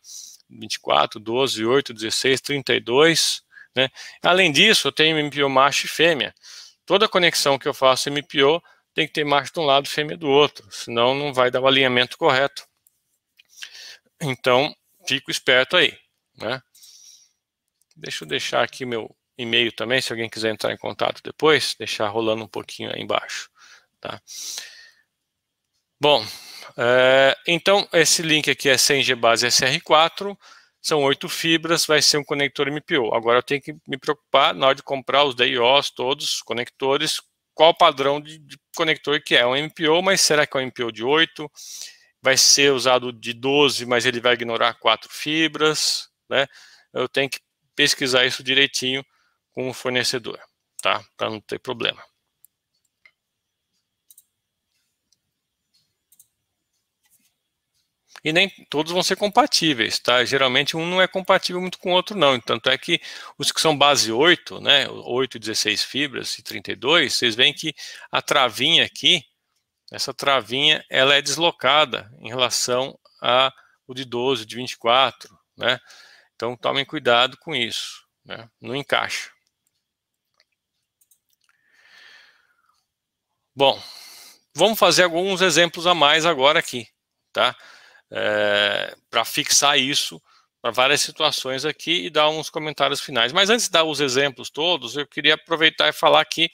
24, 12, 8, 16, 32. Né? Além disso, eu tenho MPO macho e fêmea. Toda conexão que eu faço MPO tem que ter macho de um lado e fêmea do outro, senão não vai dar o alinhamento correto. Então, fico esperto aí. Né? Deixa eu deixar aqui meu e-mail também, se alguém quiser entrar em contato depois, deixar rolando um pouquinho aí embaixo. Tá? Bom, então esse link aqui é 100G base SR4, são 8 fibras, vai ser um conector MPO. Agora eu tenho que me preocupar na hora de comprar os DIOs, todos os conectores, qual padrão de conector que é. Um MPO, mas será que é um MPO de 8? Vai ser usado de 12, mas ele vai ignorar 4 fibras, né? Eu tenho que pesquisar isso direitinho com o fornecedor, tá? Para não ter problema. E nem todos vão ser compatíveis, tá? Geralmente um não é compatível muito com o outro, não. Tanto é que os que são base 8, né? 8, 16 fibras e 32, vocês veem que a travinha aqui, essa travinha, ela é deslocada em relação a o de 12, de 24, né? Então tomem cuidado com isso, né? Não encaixa. Bom, vamos fazer alguns exemplos a mais agora aqui, tá? Para fixar isso para várias situações aqui e dar uns comentários finais. Mas antes de dar os exemplos todos, eu queria aproveitar e falar que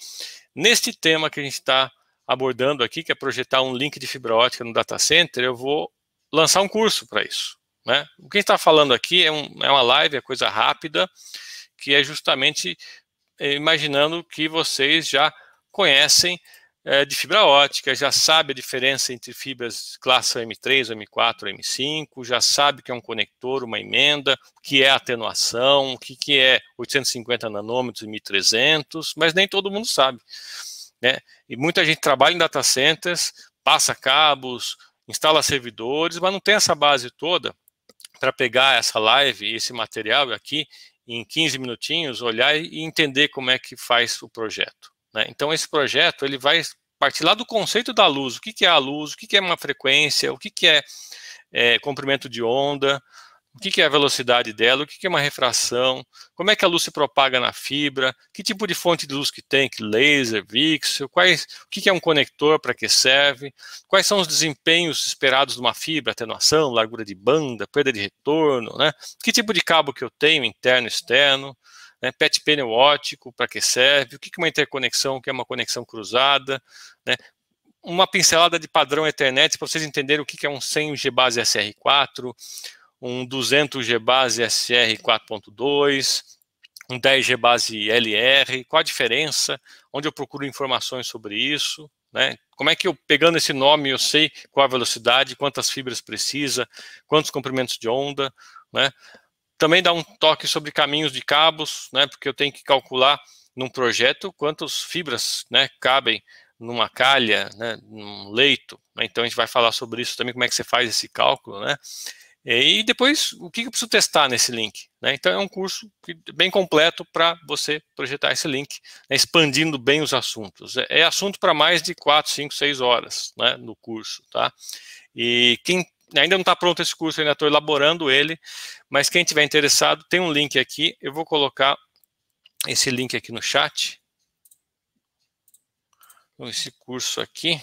neste tema que a gente está abordando aqui, que é projetar um link de fibra ótica no data center, eu vou lançar um curso para isso. Né? O que a gente está falando aqui é uma live, é coisa rápida, que é justamente imaginando que vocês já conhecem de fibra ótica, já sabe a diferença entre fibras classe M3, M4, M5, já sabe que é um conector, uma emenda, o que é atenuação, o que é 850 nanômetros e 1300, mas nem todo mundo sabe. Né? E muita gente trabalha em data centers, passa cabos, instala servidores, mas não tem essa base toda para pegar essa live e esse material aqui em 15 minutinhos, olhar e entender como é que faz o projeto. Né? Então esse projeto ele vai partir lá do conceito da luz, o que é a luz, o que é uma frequência, o que é comprimento de onda, o que é a velocidade dela, o que é uma refração, como é que a luz se propaga na fibra, que tipo de fonte de luz que tem, que laser, VCSEL, o que é um conector, para que serve, quais são os desempenhos esperados de uma fibra, atenuação, largura de banda, perda de retorno, né? Que tipo de cabo que eu tenho, interno, externo, né? PET pneu ótico, para que serve, o que é uma interconexão, o que é uma conexão cruzada, né? Uma pincelada de padrão Ethernet para vocês entenderem o que é um 100G base SR4, um 200G base SR 4.2, um 10G base LR, qual a diferença, onde eu procuro informações sobre isso, né? Como é que eu, pegando esse nome, eu sei qual a velocidade, quantas fibras precisa, quantos comprimentos de onda, né? Também dá um toque sobre caminhos de cabos, né? Porque eu tenho que calcular num projeto quantas fibras, né, cabem numa calha, né, num leito, né? Então a gente vai falar sobre isso também, como é que você faz esse cálculo, né? E depois, o que eu preciso testar nesse link? Né? Então, é um curso bem completo para você projetar esse link, né, expandindo bem os assuntos. É assunto para mais de 4, 5, 6 horas, né, no curso. Tá? E quem Ainda não está pronto esse curso, ainda estou elaborando ele, mas quem tiver interessado, tem um link aqui, eu vou colocar esse link aqui no chat. Esse curso aqui,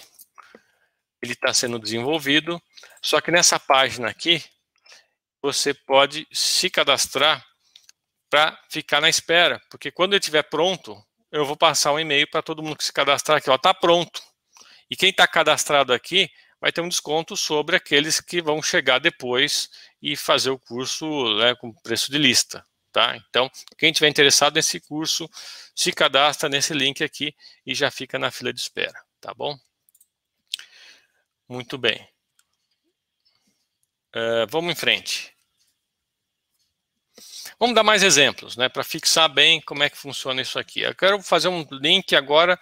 ele está sendo desenvolvido, só que nessa página aqui, você pode se cadastrar para ficar na espera, porque quando ele estiver pronto, eu vou passar um e-mail para todo mundo que se cadastrar aqui, ó, tá pronto. E quem está cadastrado aqui vai ter um desconto sobre aqueles que vão chegar depois e fazer o curso, né, com preço de lista, tá? Então, quem tiver interessado nesse curso, se cadastra nesse link aqui e já fica na fila de espera, tá bom? Muito bem. Vamos em frente. Vamos dar mais exemplos, né, para fixar bem como é que funciona isso aqui. Eu quero fazer um link agora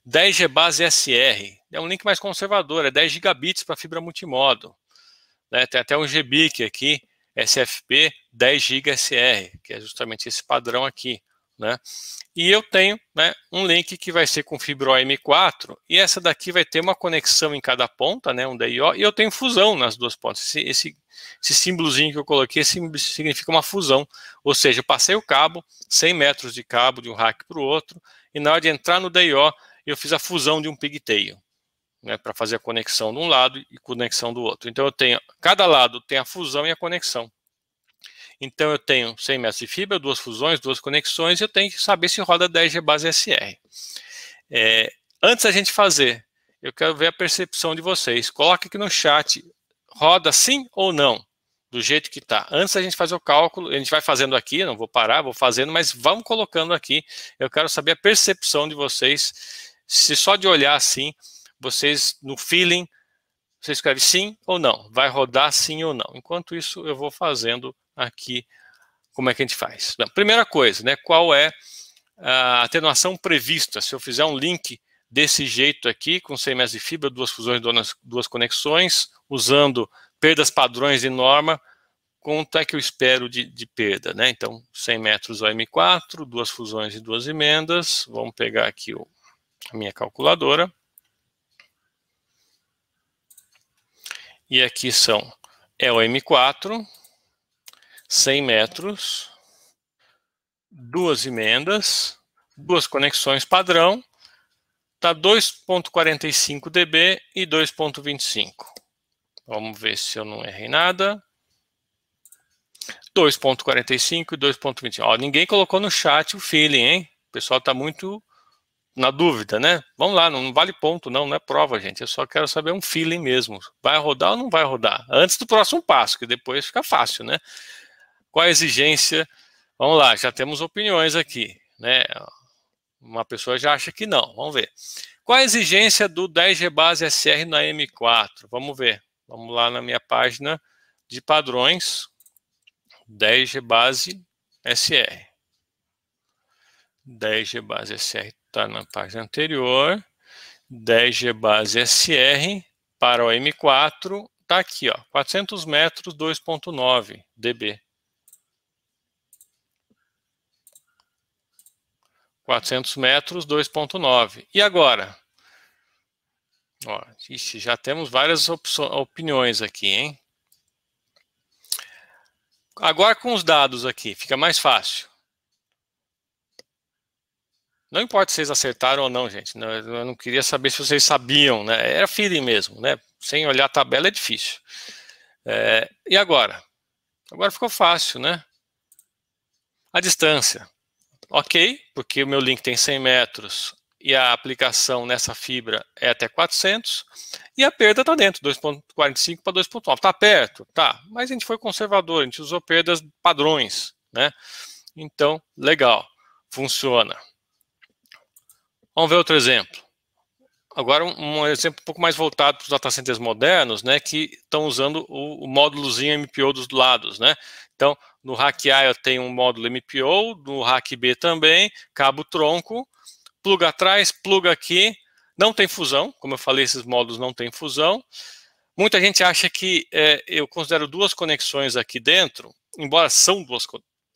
10G base SR. É um link mais conservador, é 10 gigabits para fibra multimodo. Né, tem até um GBIC aqui, SFP 10 GB SR, que é justamente esse padrão aqui. Né? E eu tenho, né, um link que vai ser com fibra OM4, e essa daqui vai ter uma conexão em cada ponta, né, um DIO, e eu tenho fusão nas duas pontas. Esse símbolozinho que eu coloquei significa uma fusão, ou seja, eu passei o cabo, 100 metros de cabo de um rack para o outro, e na hora de entrar no DIO, eu fiz a fusão de um pigtail, né, para fazer a conexão de um lado e conexão do outro. Então eu tenho, cada lado tem a fusão e a conexão. Então eu tenho 100 metros de fibra, duas fusões, duas conexões, e eu tenho que saber se roda 10G base SR. Antes da gente fazer, eu quero ver a percepção de vocês. Coloque aqui no chat, roda sim ou não, do jeito que está. Antes da gente fazer o cálculo, a gente vai fazendo aqui, não vou parar, vou fazendo, mas vamos colocando aqui. Eu quero saber a percepção de vocês, se só de olhar assim, vocês, no feeling, você escreve sim ou não, vai rodar sim ou não. Enquanto isso, eu vou fazendo aqui como é que a gente faz. Bom, primeira coisa, né, qual é a atenuação prevista? Se eu fizer um link desse jeito aqui, com 100 metros de fibra, duas fusões, duas conexões, usando perdas padrões de norma, quanto é que eu espero de perda? Né? Então, 100 metros OM4, duas fusões e duas emendas. Vamos pegar aqui a minha calculadora. E aqui é o OM4, 100 metros, duas emendas, duas conexões padrão, está 2.45 dB e 2.25. Vamos ver se eu não errei nada. 2.45 e 2.25. Ó, ninguém colocou no chat o feeling, hein? O pessoal está muito na dúvida, né? Vamos lá, não vale ponto, não é prova, gente. Eu só quero saber um feeling mesmo. Vai rodar ou não vai rodar? Antes do próximo passo, que depois fica fácil, né? Qual a exigência? Vamos lá, já temos opiniões aqui, né? Uma pessoa já acha que não, vamos ver. Qual a exigência do 10G base SR na M4? Vamos ver. Vamos lá na minha página de padrões, 10G base SR. 10G base SR está na página anterior. 10G base SR para o M4 está aqui, ó, 400 metros, 2.9 dB. 400 metros, 2.9. E agora? Ó, ixi, já temos várias opiniões aqui, hein? Agora com os dados aqui, fica mais fácil. Não importa se vocês acertaram ou não, gente. Eu não queria saber se vocês sabiam, né? Era feeling mesmo, né? Sem olhar a tabela é difícil. E agora? Agora ficou fácil, né? A distância. Ok, porque o meu link tem 100 metros e a aplicação nessa fibra é até 400, e a perda está dentro, 2.45 para 2.9. Está perto? Tá, mas a gente foi conservador, a gente usou perdas padrões, né? Então, legal, funciona. Vamos ver outro exemplo. Agora um exemplo um pouco mais voltado para os data centers modernos, né, que estão usando o módulozinho MPO dos lados, né? Então, no rack A eu tenho um módulo MPO, no rack B também, cabo tronco, pluga atrás, pluga aqui, não tem fusão, como eu falei, esses módulos não têm fusão. Muita gente acha que eu considero duas conexões aqui dentro, embora são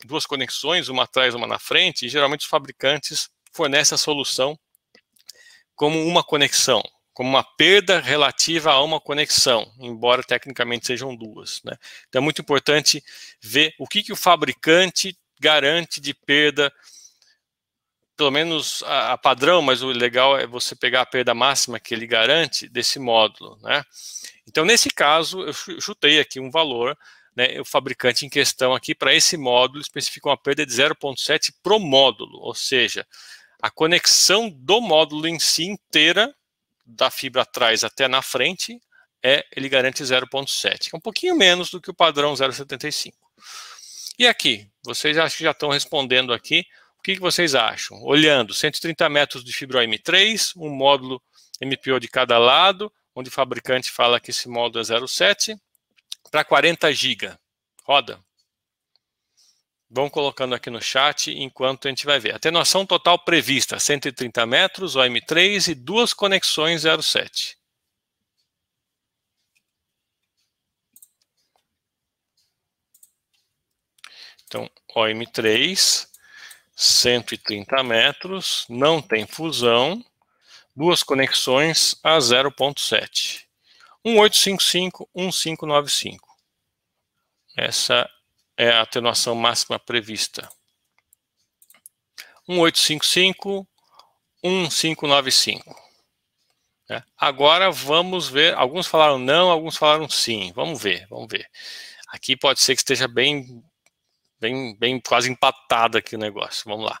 duas conexões, uma atrás, uma na frente, e geralmente os fabricantes fornecem a solução como uma conexão, como uma perda relativa a uma conexão, embora tecnicamente sejam duas, né? Então é muito importante ver o que o fabricante garante de perda, pelo menos a padrão, mas o legal é você pegar a perda máxima que ele garante desse módulo, né? Então, nesse caso, eu chutei aqui um valor, né? O fabricante em questão aqui, para esse módulo, especifica uma perda de 0,7 pro módulo, ou seja, a conexão do módulo em si inteira, da fibra atrás até na frente, ele garante 0,7, que é um pouquinho menos do que o padrão 0,75. E aqui, vocês acho que já estão respondendo aqui, o que vocês acham? Olhando, 130 metros de fibra OM3, um módulo MPO de cada lado, onde o fabricante fala que esse módulo é 0,7, para 40 GB. Roda? Vão colocando aqui no chat enquanto a gente vai ver. Atenuação total prevista, 130 metros, OM3 e duas conexões 0,7. Então, OM3, 130 metros, não tem fusão, duas conexões a 0,7. 1855, 1595. Essa é a atenuação máxima prevista. 1855, 1595. Agora vamos ver, alguns falaram não, alguns falaram sim. Vamos ver. Aqui pode ser que esteja bem quase empatado aqui o negócio. Vamos lá.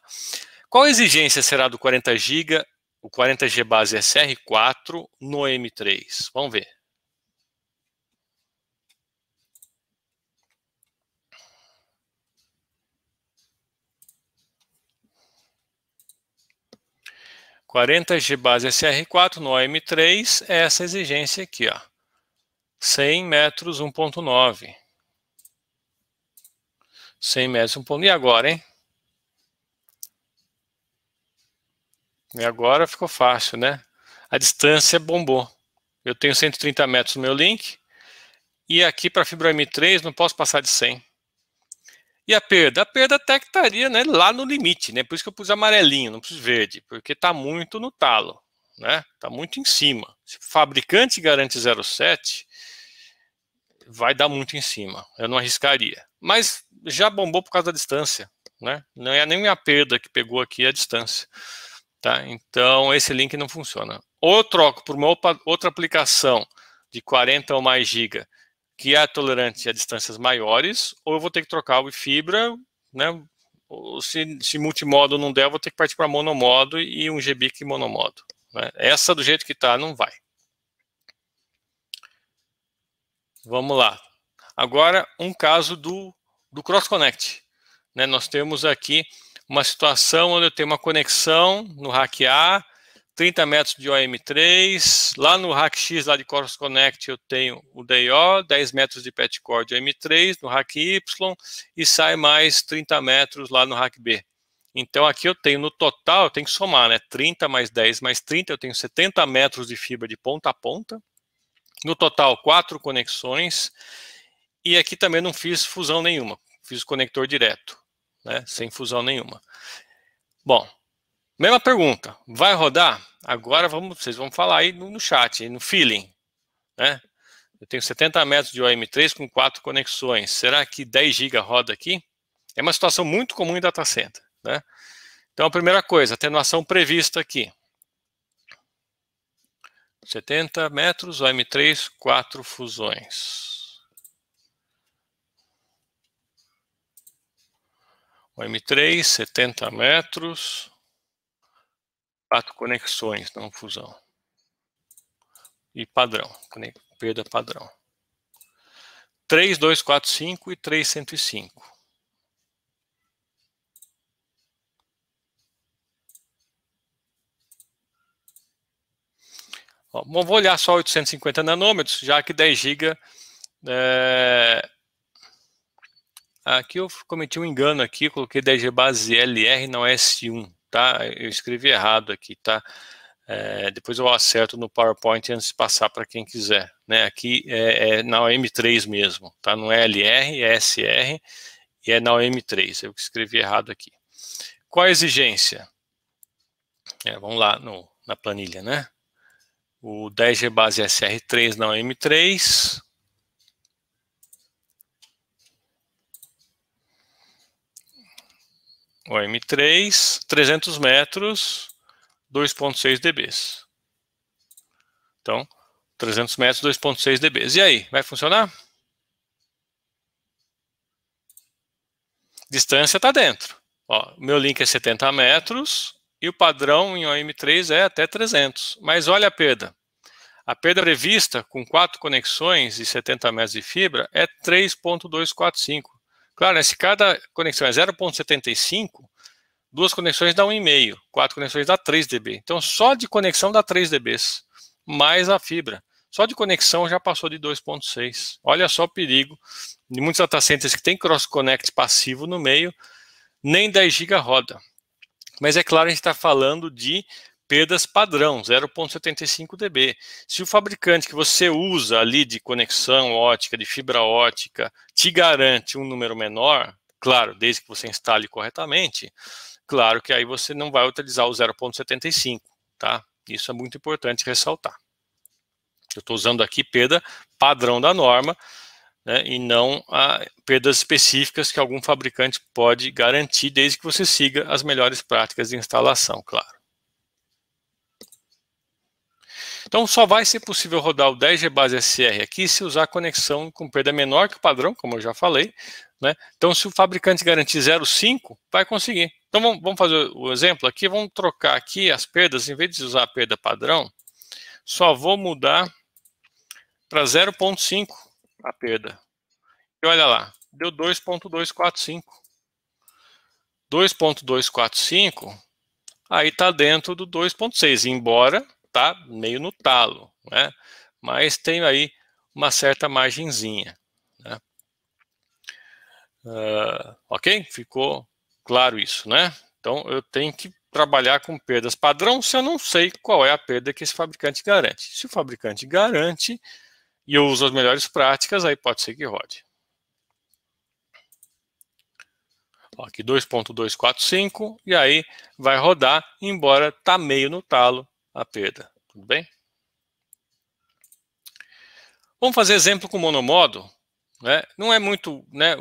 Qual a exigência será do 40 GB, o 40G base SR4 no M3? Vamos ver. O 40G base SR4 no OM3 é essa exigência aqui, ó. 100 metros 1.9. 100 metros 1.9. E agora, hein? E agora ficou fácil, né? A distância bombou. Eu tenho 130 metros no meu link. E aqui para fibra M3 não posso passar de 100. E a perda? A perda até que estaria, né, lá no limite, né? Por isso que eu pus amarelinho, não pus verde, porque está muito no talo, né? Está muito em cima. Se o fabricante garante 0,7, vai dar muito em cima. Eu não arriscaria. Mas já bombou por causa da distância, né? Não é nem a perda que pegou aqui, é a distância. Tá? Então, esse link não funciona. Ou troco por uma outra aplicação de 40 ou mais GB, que é tolerante a distâncias maiores, ou eu vou ter que trocar o fibra, né? Ou se multimodo não der, eu vou ter que partir para monomodo e um GBIC monomodo. Né? Essa, do jeito que está, não vai. Vamos lá. Agora, um caso do Cross Connect. Né? Nós temos aqui uma situação onde eu tenho uma conexão no rack A, 30 metros de OM3, lá no rack X, lá de Cross Connect, eu tenho o DIO, 10 metros de petcore de OM3, no rack Y, e sai mais 30 metros lá no rack B. Então aqui eu tenho, no total, eu tenho que somar, né? 30 mais 10 mais 30, eu tenho 70 metros de fibra de ponta a ponta. No total, 4 conexões, e aqui também não fiz fusão nenhuma, fiz conector direto, né? Sem fusão nenhuma. Bom, mesma pergunta, vai rodar? Agora vocês vão falar aí no chat, aí no feeling, né? Eu tenho 70 metros de OM3 com 4 conexões. Será que 10 GB roda aqui? É uma situação muito comum em data center, né? Então, a primeira coisa, atenuação prevista aqui. 70 metros, OM3, 4 fusões. OM3, 70 metros, 4 conexões, não fusão. E padrão, perda padrão. 3245 e 3105. Ó, vou olhar só 850 nanômetros, já que 10 GB. Aqui eu cometi um engano aqui, coloquei 10G base LR, não S1, tá? Eu escrevi errado aqui, tá? Depois eu acerto no PowerPoint antes de passar para quem quiser, né? Aqui é na M3 mesmo, tá? Não é LR, é SR e é na M3. Eu escrevi errado aqui. Qual a exigência? Vamos lá na planilha, né? o 10G base SR3 na OM3. OM3, 300 metros, 2,6 dBs. Então, 300 metros, 2,6 dBs. E aí, vai funcionar? Distância está dentro. Ó, meu link é 70 metros e o padrão em OM3 é até 300. Mas olha a perda. A perda prevista com 4 conexões e 70 metros de fibra é 3,245. Claro, né, se cada conexão é 0,75, 2 conexões dá 1,5, 4 conexões dá 3 dB. Então, só de conexão dá 3 dBs, mais a fibra. Só de conexão já passou de 2,6. Olha só o perigo de muitos data centers que tem cross-connect passivo no meio, nem 10 GB roda. Mas é claro, a gente está falando de perdas padrão, 0,75 dB. Se o fabricante que você usa ali de conexão ótica, de fibra ótica, te garante um número menor, claro, desde que você instale corretamente, claro que aí você não vai utilizar o 0,75, tá? Isso é muito importante ressaltar. Eu estou usando aqui perda padrão da norma, né, e não perdas específicas que algum fabricante pode garantir, desde que você siga as melhores práticas de instalação, claro. Então, só vai ser possível rodar o 10G base SR aqui se usar conexão com perda menor que o padrão, como eu já falei, né? Então, se o fabricante garantir 0,5, vai conseguir. Então, vamos fazer o exemplo aqui, vamos trocar aqui as perdas, em vez de usar a perda padrão, só vou mudar para 0,5 a perda. E olha lá, deu 2,245. 2,245, aí está dentro do 2,6, embora tá meio no talo, né? Mas tem aí uma certa margenzinha, né? Ok? Ficou claro isso, né? Então eu tenho que trabalhar com perdas padrão se eu não sei qual é a perda que esse fabricante garante. Se o fabricante garante e eu uso as melhores práticas, aí pode ser que rode. Ó, aqui 2,245 e aí vai rodar, embora tá meio no talo a perda. Tudo bem? Vamos fazer exemplo com monomodo, né? Não é muito, né?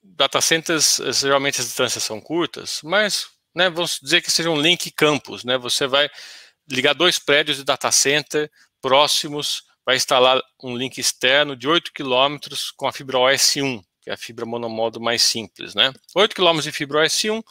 Data centers, geralmente as distâncias são curtas, mas, né, vamos dizer que seja um link campus, né? Você vai ligar 2 prédios de data center próximos, vai instalar um link externo de 8 km com a fibra OS1, que é a fibra monomodo mais simples, né? 8 km de fibra OS1,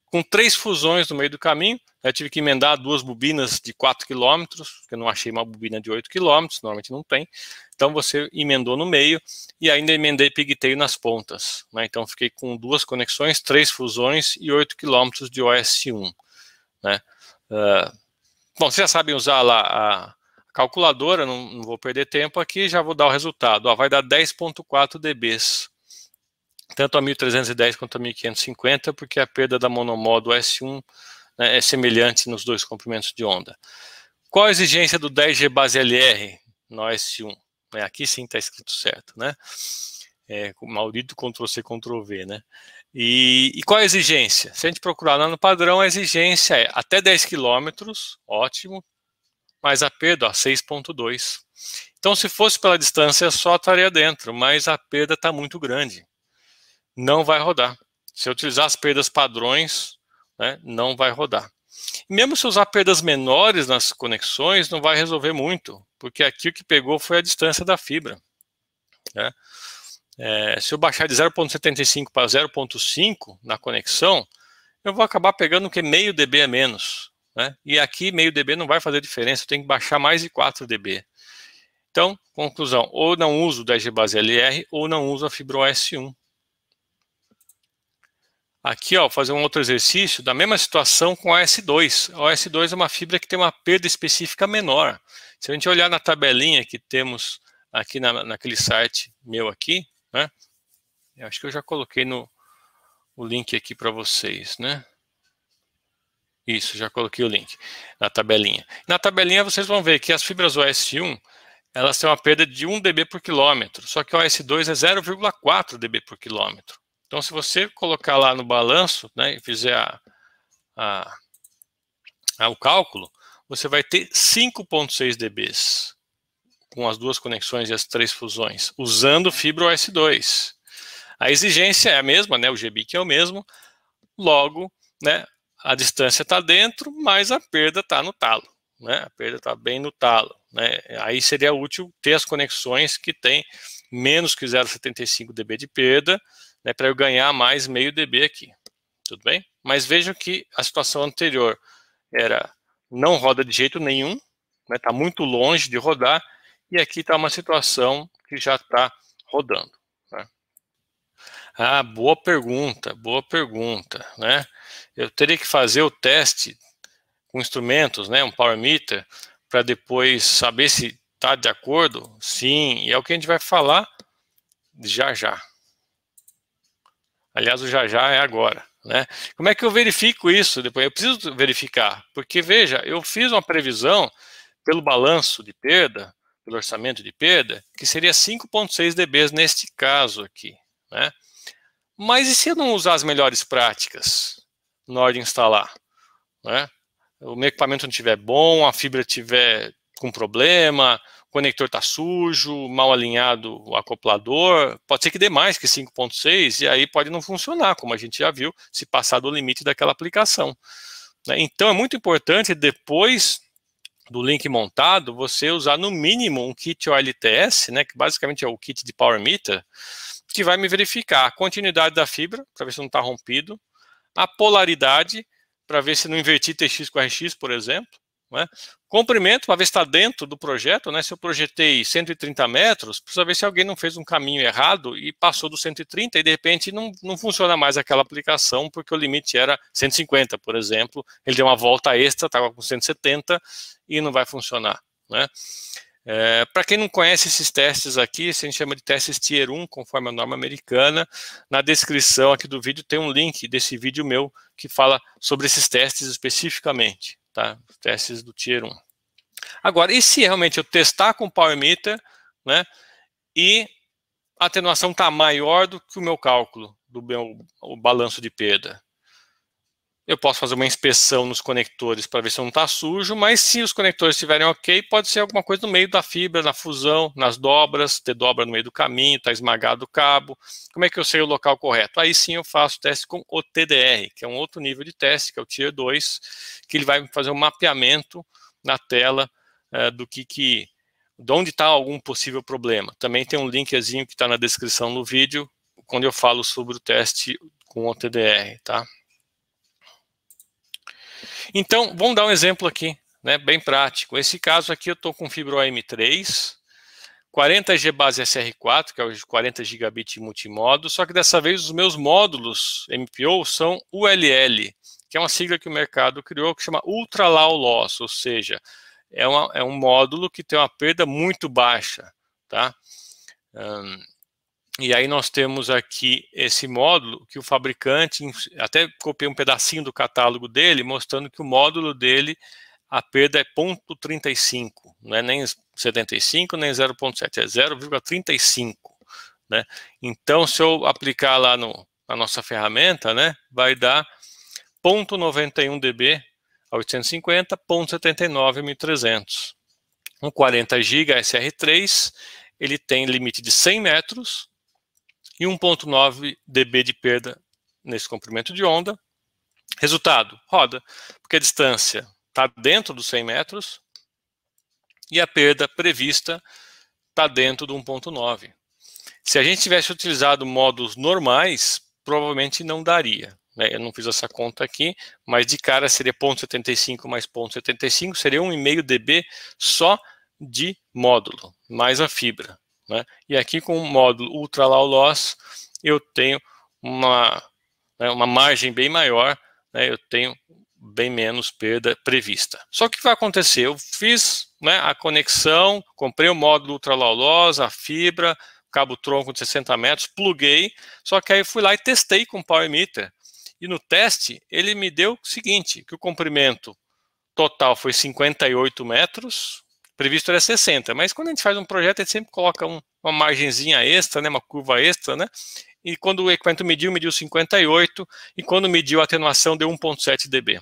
com 3 fusões no meio do caminho. Eu tive que emendar 2 bobinas de 4 km, porque eu não achei uma bobina de 8 km, normalmente não tem. Então você emendou no meio e ainda emendei pigtail nas pontas, né? Então fiquei com 2 conexões, 3 fusões e 8 km de OS1, né? Bom, vocês já sabem usar lá a calculadora, não vou perder tempo aqui, já vou dar o resultado. Ó, vai dar 10,4 dBs. Tanto a 1310 quanto a 1550, porque a perda da monomodo S1, né, é semelhante nos 2 comprimentos de onda. Qual a exigência do 10G base LR no S1? Aqui sim está escrito certo, né? Maldito Ctrl+C, Ctrl+V, né? E qual a exigência? Se a gente procurar lá no padrão, a exigência é até 10 km, ótimo, mas a perda, 6,2. Então, se fosse pela distância, só estaria dentro, mas a perda está muito grande. Não vai rodar. Se eu utilizar as perdas padrões, né, não vai rodar. E mesmo se usar perdas menores nas conexões, não vai resolver muito, porque aqui o que pegou foi a distância da fibra, né? Se eu baixar de 0,75 para 0,5 na conexão, eu vou acabar pegando o que meio dB a menos, né? E aqui meio dB não vai fazer diferença, eu tenho que baixar mais de 4 dB. Então, conclusão, ou não uso o 10G base LR ou não uso a fibra OS1. Aqui, ó, fazer um outro exercício da mesma situação com a OS2. A OS2 é uma fibra que tem uma perda específica menor. Se a gente olhar na tabelinha que temos aqui naquele site meu aqui, né? Eu acho que eu já coloquei o link aqui para vocês, né? Isso, já coloquei o link na tabelinha. Na tabelinha vocês vão ver que as fibras OS1, elas têm uma perda de 1 dB por quilômetro, só que a OS2 é 0,4 dB por quilômetro. Então, se você colocar lá no balanço, né, e fizer o cálculo, você vai ter 5.6 dBs com as duas conexões e as 3 fusões, usando fibra OS2. A exigência é a mesma, né? O GBIC é o mesmo, logo, né, a distância está dentro, mas a perda está no talo, né? A perda está bem no talo, né? Aí seria útil ter as conexões que tem menos que 0,75 dB de perda, né, para eu ganhar mais meio dB aqui, tudo bem? Mas vejam que a situação anterior era não roda de jeito nenhum, né, está muito longe de rodar, e aqui está uma situação que já está rodando, né? Ah, boa pergunta, né? Eu teria que fazer o teste com instrumentos, né, um power meter, para depois saber se está de acordo. Sim, e é o que a gente vai falar já já. Aliás, o já já é agora, né? Como é que eu verifico isso depois? Eu preciso verificar, porque veja, eu fiz uma previsão pelo balanço de perda, pelo orçamento de perda, que seria 5.6 dBs neste caso aqui, né? Mas e se eu não usar as melhores práticas na hora de instalar, né? O meu equipamento não estiver bom, a fibra estiver com problema, o conector está sujo, mal alinhado o acoplador, pode ser que dê mais que 5.6 e aí pode não funcionar, como a gente já viu, se passar do limite daquela aplicação, né? Então é muito importante, depois do link montado, você usar no mínimo um kit OLTS, né, que basicamente é o kit de Power Meter, que vai me verificar a continuidade da fibra, para ver se não está rompido, a polaridade, para ver se não inverti TX com RX, por exemplo, né? Comprimento, para ver se está dentro do projeto, né? Se eu projetei 130 metros, precisa ver se alguém não fez um caminho errado e passou do 130 e de repente não funciona mais aquela aplicação, porque o limite era 150, por exemplo. Ele deu uma volta extra, estava com 170 e não vai funcionar, né? Para quem não conhece esses testes aqui, a gente chama de testes Tier 1, conforme a norma americana. Na descrição aqui do vídeo tem um link desse vídeo meu que fala sobre esses testes especificamente, tá? Os testes do Tier 1. Agora, e se realmente eu testar com o Power Meter, né, e a atenuação está maior do que o meu cálculo, o balanço de perda? Eu posso fazer uma inspeção nos conectores para ver se não está sujo, mas se os conectores estiverem ok, pode ser alguma coisa no meio da fibra, na fusão, nas dobras, ter dobra no meio do caminho, está esmagado o cabo. Como é que eu sei o local correto? Aí sim eu faço teste com o TDR, que é um outro nível de teste, que é o Tier 2, que ele vai fazer um mapeamento na tela de onde está algum possível problema. Também tem um linkzinho que está na descrição do vídeo, quando eu falo sobre o teste com o TDR, tá? Então, vamos dar um exemplo aqui, né, bem prático. Esse caso aqui eu estou com fibra OM3, 40G base SR4, que é o 40 gigabit multimodo, só que dessa vez os meus módulos MPO são ULL, que é uma sigla que o mercado criou, que chama Ultra Low Loss, ou seja, é um módulo que tem uma perda muito baixa, tá? E aí nós temos aqui esse módulo que o fabricante, até copiei um pedacinho do catálogo dele, mostrando que o módulo dele, a perda é 0,35, não é nem 75, nem 0,7, é 0,35, né? Então, se eu aplicar lá na nossa ferramenta, né, vai dar 0,91 dB a 850, 0,79 a 1300. Um 40 GB SR3, ele tem limite de 100 metros, e 1,9 dB de perda nesse comprimento de onda. Resultado, roda, porque a distância está dentro dos 100 metros e a perda prevista está dentro do 1,9. Se a gente tivesse utilizado módulos normais, provavelmente não daria, né? Eu não fiz essa conta aqui, mas de cara seria 0,75 mais 0,75, seria 1,5 dB só de módulo, mais a fibra, né? E aqui com o módulo Ultra Low Loss, eu tenho uma margem bem maior, né? Eu tenho bem menos perda prevista. Só que o que vai acontecer? Eu fiz, né, a conexão, comprei o módulo Ultra Low Loss, a fibra, cabo tronco de 60 metros, pluguei, só que aí fui lá e testei com o Power Meter. E no teste, ele me deu o seguinte, que o comprimento total foi 58 metros, previsto era 60, mas quando a gente faz um projeto, a gente sempre coloca uma margenzinha extra, né, uma curva extra, né? E quando o equipamento mediu 58, e quando mediu a atenuação deu 1,7 dB.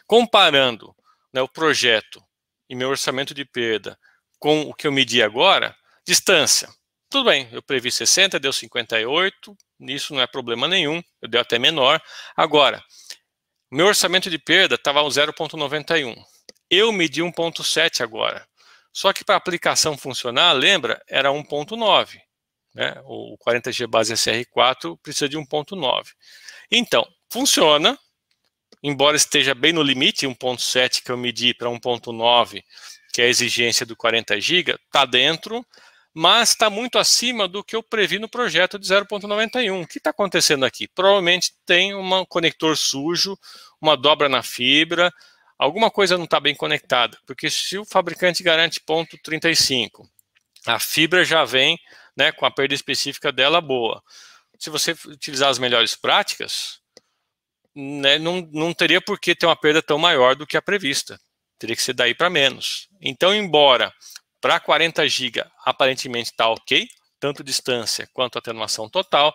Comparando né, o projeto e meu orçamento de perda com o que eu medi agora, distância. Tudo bem, eu previ 60, deu 58, isso não é problema nenhum, eu dei até menor. Agora, meu orçamento de perda estava 0,91. Eu medi 1,7 agora. Só que para a aplicação funcionar, lembra, era 1,9. Né? O 40G base SR4 precisa de 1,9. Então, funciona, embora esteja bem no limite, 1,7 que eu medi para 1,9, que é a exigência do 40 GB, está dentro, mas está muito acima do que eu previ no projeto de 0,91. O que está acontecendo aqui? Provavelmente tem um conector sujo, uma dobra na fibra, alguma coisa não está bem conectada, porque se o fabricante garante 0,35, a fibra já vem, né, com a perda específica dela boa. Se você utilizar as melhores práticas, né, não teria por que ter uma perda tão maior do que a prevista. Teria que ser daí para menos. Então, embora para 40 GB aparentemente está ok, tanto distância quanto atenuação total,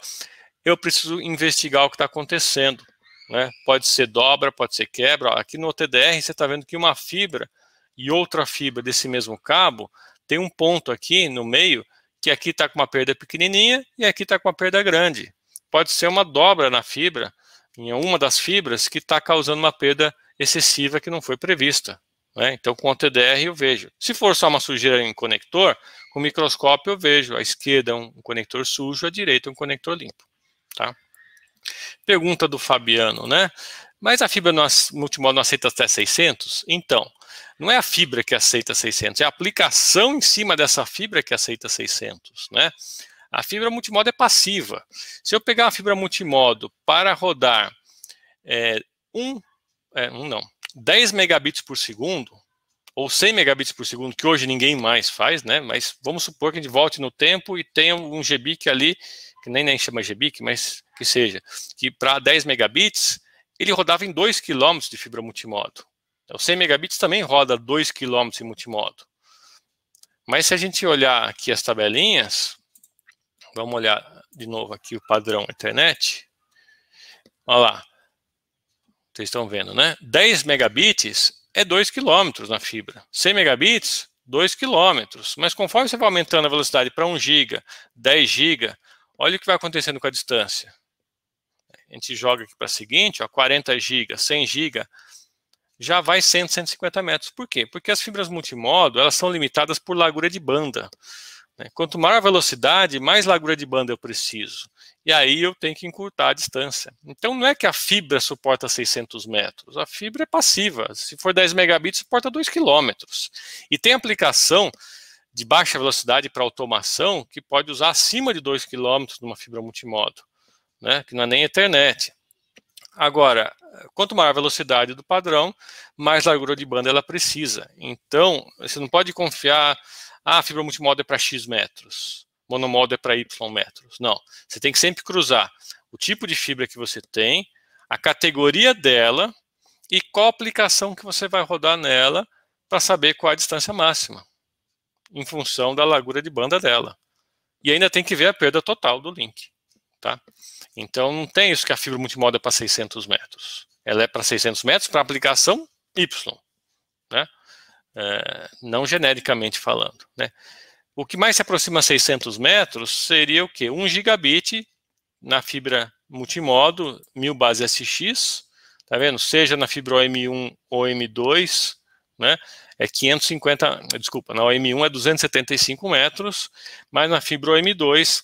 eu preciso investigar o que está acontecendo. Né? Pode ser dobra, pode ser quebra. Aqui no OTDR você está vendo que uma fibra e outra fibra desse mesmo cabo tem um ponto aqui no meio que aqui está com uma perda pequenininha e aqui está com uma perda grande. Pode ser uma dobra na fibra, em uma das fibras, que está causando uma perda excessiva que não foi prevista. Né? Então, com o TDR eu vejo. Se for só uma sujeira em conector, com o microscópio eu vejo. À esquerda um conector sujo, à direita um conector limpo. Tá? Pergunta do Fabiano, né? Mas a fibra multimodo não aceita até 600? Então, não é a fibra que aceita 600, é a aplicação em cima dessa fibra que aceita 600, né? A fibra multimodo é passiva. Se eu pegar a fibra multimodo para rodar 10 megabits por segundo, ou 100 megabits por segundo, que hoje ninguém mais faz, né? Mas vamos supor que a gente volte no tempo e tenha um GBIC ali, que nem chama GBIC, mas que seja, que para 10 megabits, ele rodava em 2 km de fibra multimodo. Então, 100 megabits também roda 2 km em multimodo. Mas se a gente olhar aqui as tabelinhas, vamos olhar de novo aqui o padrão internet. Olha lá. Vocês estão vendo, né? 10 megabits é 2 km na fibra. 100 megabits, 2 km. Mas conforme você vai aumentando a velocidade para 1 GB, 10 GB, olha o que vai acontecendo com a distância. A gente joga aqui para a seguinte, ó, 40 GB, 100 GB, já vai 100, 150 metros. Por quê? Porque as fibras multimodo, elas são limitadas por largura de banda. Quanto maior a velocidade, mais largura de banda eu preciso. E aí eu tenho que encurtar a distância. Então não é que a fibra suporta 600 metros. A fibra é passiva. Se for 10 megabits, suporta 2 km. E tem aplicação de baixa velocidade para automação que pode usar acima de 2 km numa fibra multimodo, né? Que não é nem Ethernet. Agora, quanto maior a velocidade do padrão, mais largura de banda ela precisa. Então, você não pode confiar, a fibra multimodo é para X metros, monomodo é para Y metros. Não, você tem que sempre cruzar o tipo de fibra que você tem, a categoria dela e qual aplicação que você vai rodar nela para saber qual a distância máxima, em função da largura de banda dela. E ainda tem que ver a perda total do link. Tá? Então não tem isso que a fibra multimodo é para 600 metros. Ela é para 600 metros para aplicação Y, né? Não genericamente falando, né? O que mais se aproxima a 600 metros seria o quê? 1 gigabit na fibra multimodo, 1000 base SX, tá vendo? Seja na fibra OM1 ou OM2, né? É 550, desculpa, na OM1 é 275 metros, mas na fibra OM2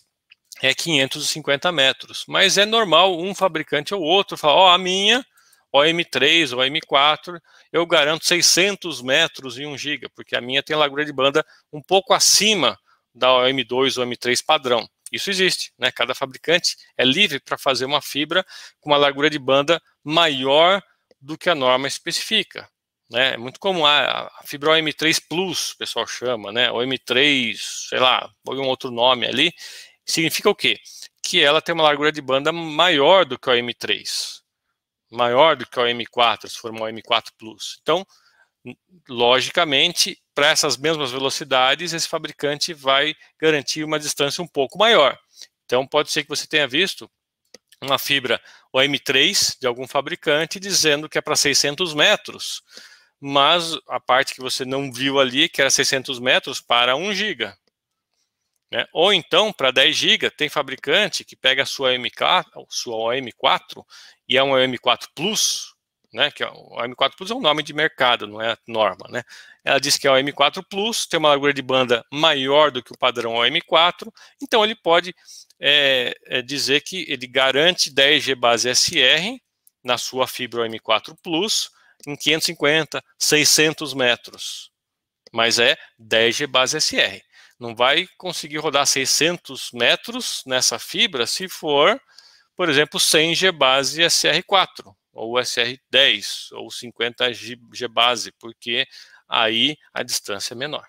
é 550 metros. Mas é normal um fabricante ou outro falar, ó, a minha, OM3 ou OM4, eu garanto 600 metros em 1 GB, porque a minha tem largura de banda um pouco acima da OM2 ou OM3 padrão. Isso existe, né? Cada fabricante é livre para fazer uma fibra com uma largura de banda maior do que a norma especifica. Né? É muito comum a fibra OM3 Plus, o pessoal chama, né? OM3, sei lá, põe um outro nome ali. Significa o quê? Que ela tem uma largura de banda maior do que o M3, maior do que o M4, se for uma M4 Plus. Então, logicamente, para essas mesmas velocidades, esse fabricante vai garantir uma distância um pouco maior. Então, pode ser que você tenha visto uma fibra OM3 de algum fabricante dizendo que é para 600 metros, mas a parte que você não viu ali, que era 600 metros, para 1 GB. Né? Ou então, para 10 GB, tem fabricante que pega a sua OM4 e é um OM4 Plus, né? Que o OM4 Plus é um nome de mercado, não é a norma, né? Ela diz que é o OM4 Plus, tem uma largura de banda maior do que o padrão OM4, então ele pode dizer que ele garante 10 G base SR na sua fibra OM4 Plus em 550, 600 metros, mas é 10 G base SR. Não vai conseguir rodar 600 metros nessa fibra se for, por exemplo, 100 G base SR4, ou SR10, ou 50 G base, porque aí a distância é menor.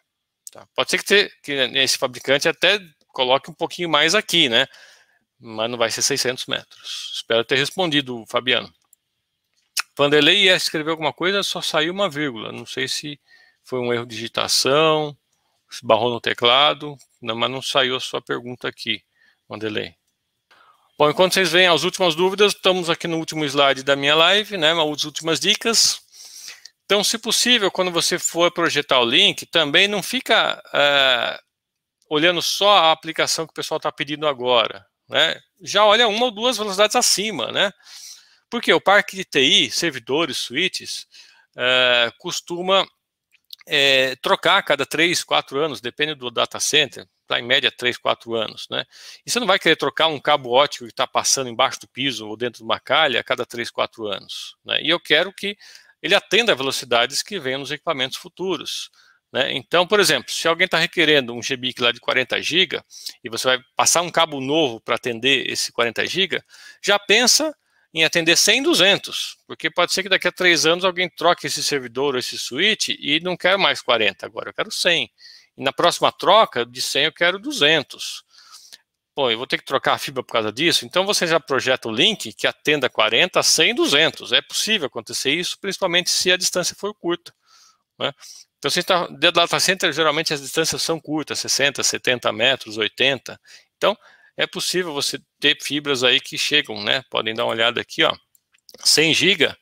Tá? Pode ser que esse fabricante até coloque um pouquinho mais aqui, né? Mas não vai ser 600 metros. Espero ter respondido, Fabiano. Vanderlei ia escrever alguma coisa, só saiu uma vírgula. Não sei se foi um erro de digitação, se barrou no teclado, não, mas não saiu a sua pergunta aqui, Vanderlei. Bom, enquanto vocês veem as últimas dúvidas, estamos aqui no último slide da minha live, né? As últimas dicas. Então, se possível, quando você for projetar o link, também não fica olhando só a aplicação que o pessoal está pedindo agora, né? Já olha uma ou duas velocidades acima, né? Porque o parque de TI, servidores, switches, costuma trocar a cada 3, 4 anos, depende do data center, tá, em média 3, 4 anos, né? E você não vai querer trocar um cabo óptico que está passando embaixo do piso ou dentro de uma calha a cada 3, 4 anos, né? E eu quero que ele atenda a velocidades que venham nos equipamentos futuros, né? Então, por exemplo, se alguém está requerendo um GBIC lá de 40 GB e você vai passar um cabo novo para atender esse 40 GB, já pensa em atender 100, 200, porque pode ser que daqui a 3 anos alguém troque esse servidor ou esse switch e não quer mais 40 agora, eu quero 100. E na próxima troca de 100 eu quero 200. Pô, eu vou ter que trocar a fibra por causa disso? Então você já projeta o link que atenda 40, 100, 200. É possível acontecer isso, principalmente se a distância for curta, né? Então, você está dentro do data center, geralmente as distâncias são curtas, 60, 70 metros, 80. Então, é possível você ter fibras aí que chegam, né? Podem dar uma olhada aqui, ó, 100 GB,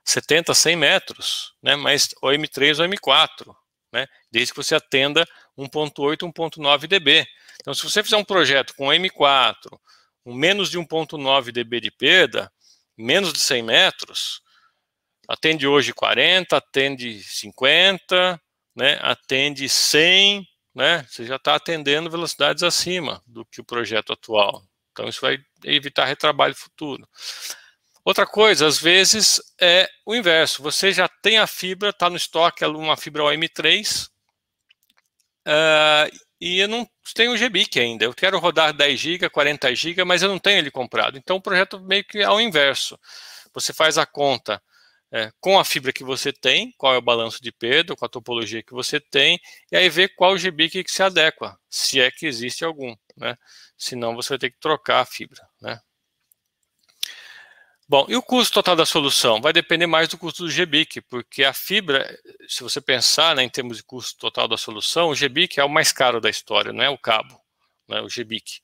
70, 100 metros, né? Mas OM3 ou OM4, né? Desde que você atenda 1.8, 1.9 dB. Então, se você fizer um projeto com OM4, com menos de 1.9 dB de perda, menos de 100 metros, atende hoje 40, atende 50, né? Atende 100, né? Você já está atendendo velocidades acima do que o projeto atual. Então, isso vai evitar retrabalho futuro. Outra coisa, às vezes, é o inverso. Você já tem a fibra, está no estoque, uma fibra OM3, e eu não tenho o GBIC ainda. Eu quero rodar 10 GB, 40 GB, mas eu não tenho ele comprado. Então, o projeto meio que é ao inverso. Você faz a conta com a fibra que você tem, qual é o balanço de perda, com a topologia que você tem, e aí vê qual o GBIC que se adequa, se é que existe algum, né? Senão você vai ter que trocar a fibra, né? Bom, e o custo total da solução? Vai depender mais do custo do GBIC, porque a fibra, se você pensar, né, em termos de custo total da solução, o GBIC é o mais caro da história, não é o cabo, né, o GBIC.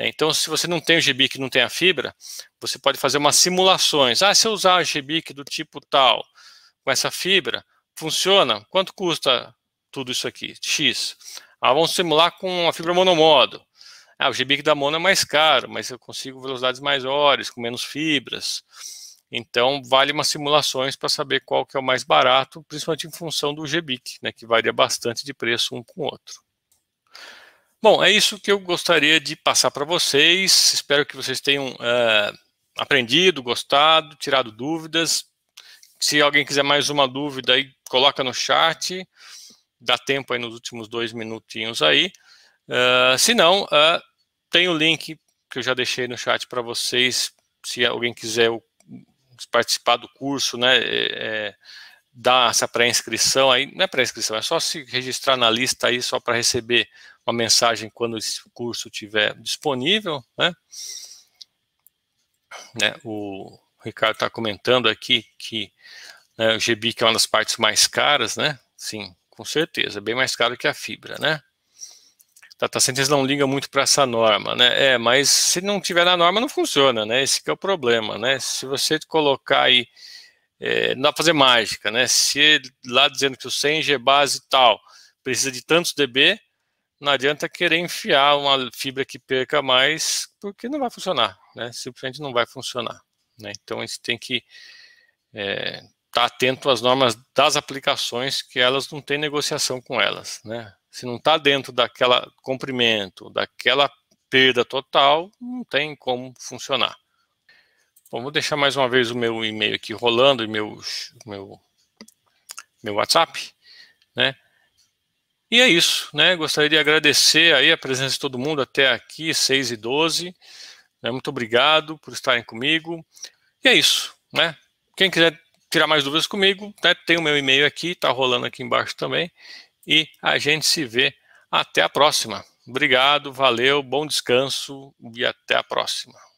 Então, se você não tem o GBIC e não tem a fibra, você pode fazer umas simulações. Se eu usar o GBIC do tipo tal, com essa fibra, funciona? Quanto custa tudo isso aqui? X. Vamos simular com a fibra monomodo. O GBIC da mono é mais caro, mas eu consigo velocidades maiores, com menos fibras. Então, vale umas simulações para saber qual que é o mais barato, principalmente em função do GBIC, né, que varia bastante de preço um com o outro. Bom, é isso que eu gostaria de passar para vocês. Espero que vocês tenham aprendido, gostado, tirado dúvidas. Se alguém quiser mais uma dúvida, aí coloca no chat. Dá tempo aí nos últimos 2 minutinhos aí. Se não, tem o link que eu já deixei no chat para vocês. Se alguém quiser participar do curso, né, dar essa pré-inscrição aí, não é pré-inscrição, é só se registrar na lista aí só para receber uma mensagem quando esse curso estiver disponível, né? O Ricardo está comentando aqui que o GBIC é uma das partes mais caras, né? Sim, com certeza, é bem mais caro que a fibra, né? Data centers não liga muito para essa norma, né? Mas se não tiver na norma não funciona, né? Esse que é o problema, né? Se você colocar aí não dá para fazer mágica, né? Se lá dizendo que o 100G base tal precisa de tantos dB, não adianta querer enfiar uma fibra que perca mais, porque não vai funcionar, né? Simplesmente não vai funcionar, né? Então a gente tem que estar atento às normas das aplicações, que elas não têm negociação com elas, né? Se não está dentro daquela comprimento, daquela perda total, não tem como funcionar. Bom, vou deixar mais uma vez o meu e-mail aqui rolando e meu WhatsApp, né? E é isso, né? Gostaria de agradecer aí a presença de todo mundo até aqui, 6h12. Né? Muito obrigado por estarem comigo. E é isso, né? Quem quiser tirar mais dúvidas comigo, né, tem o meu e-mail aqui, tá rolando aqui embaixo também. E a gente se vê até a próxima. Obrigado, valeu, bom descanso e até a próxima.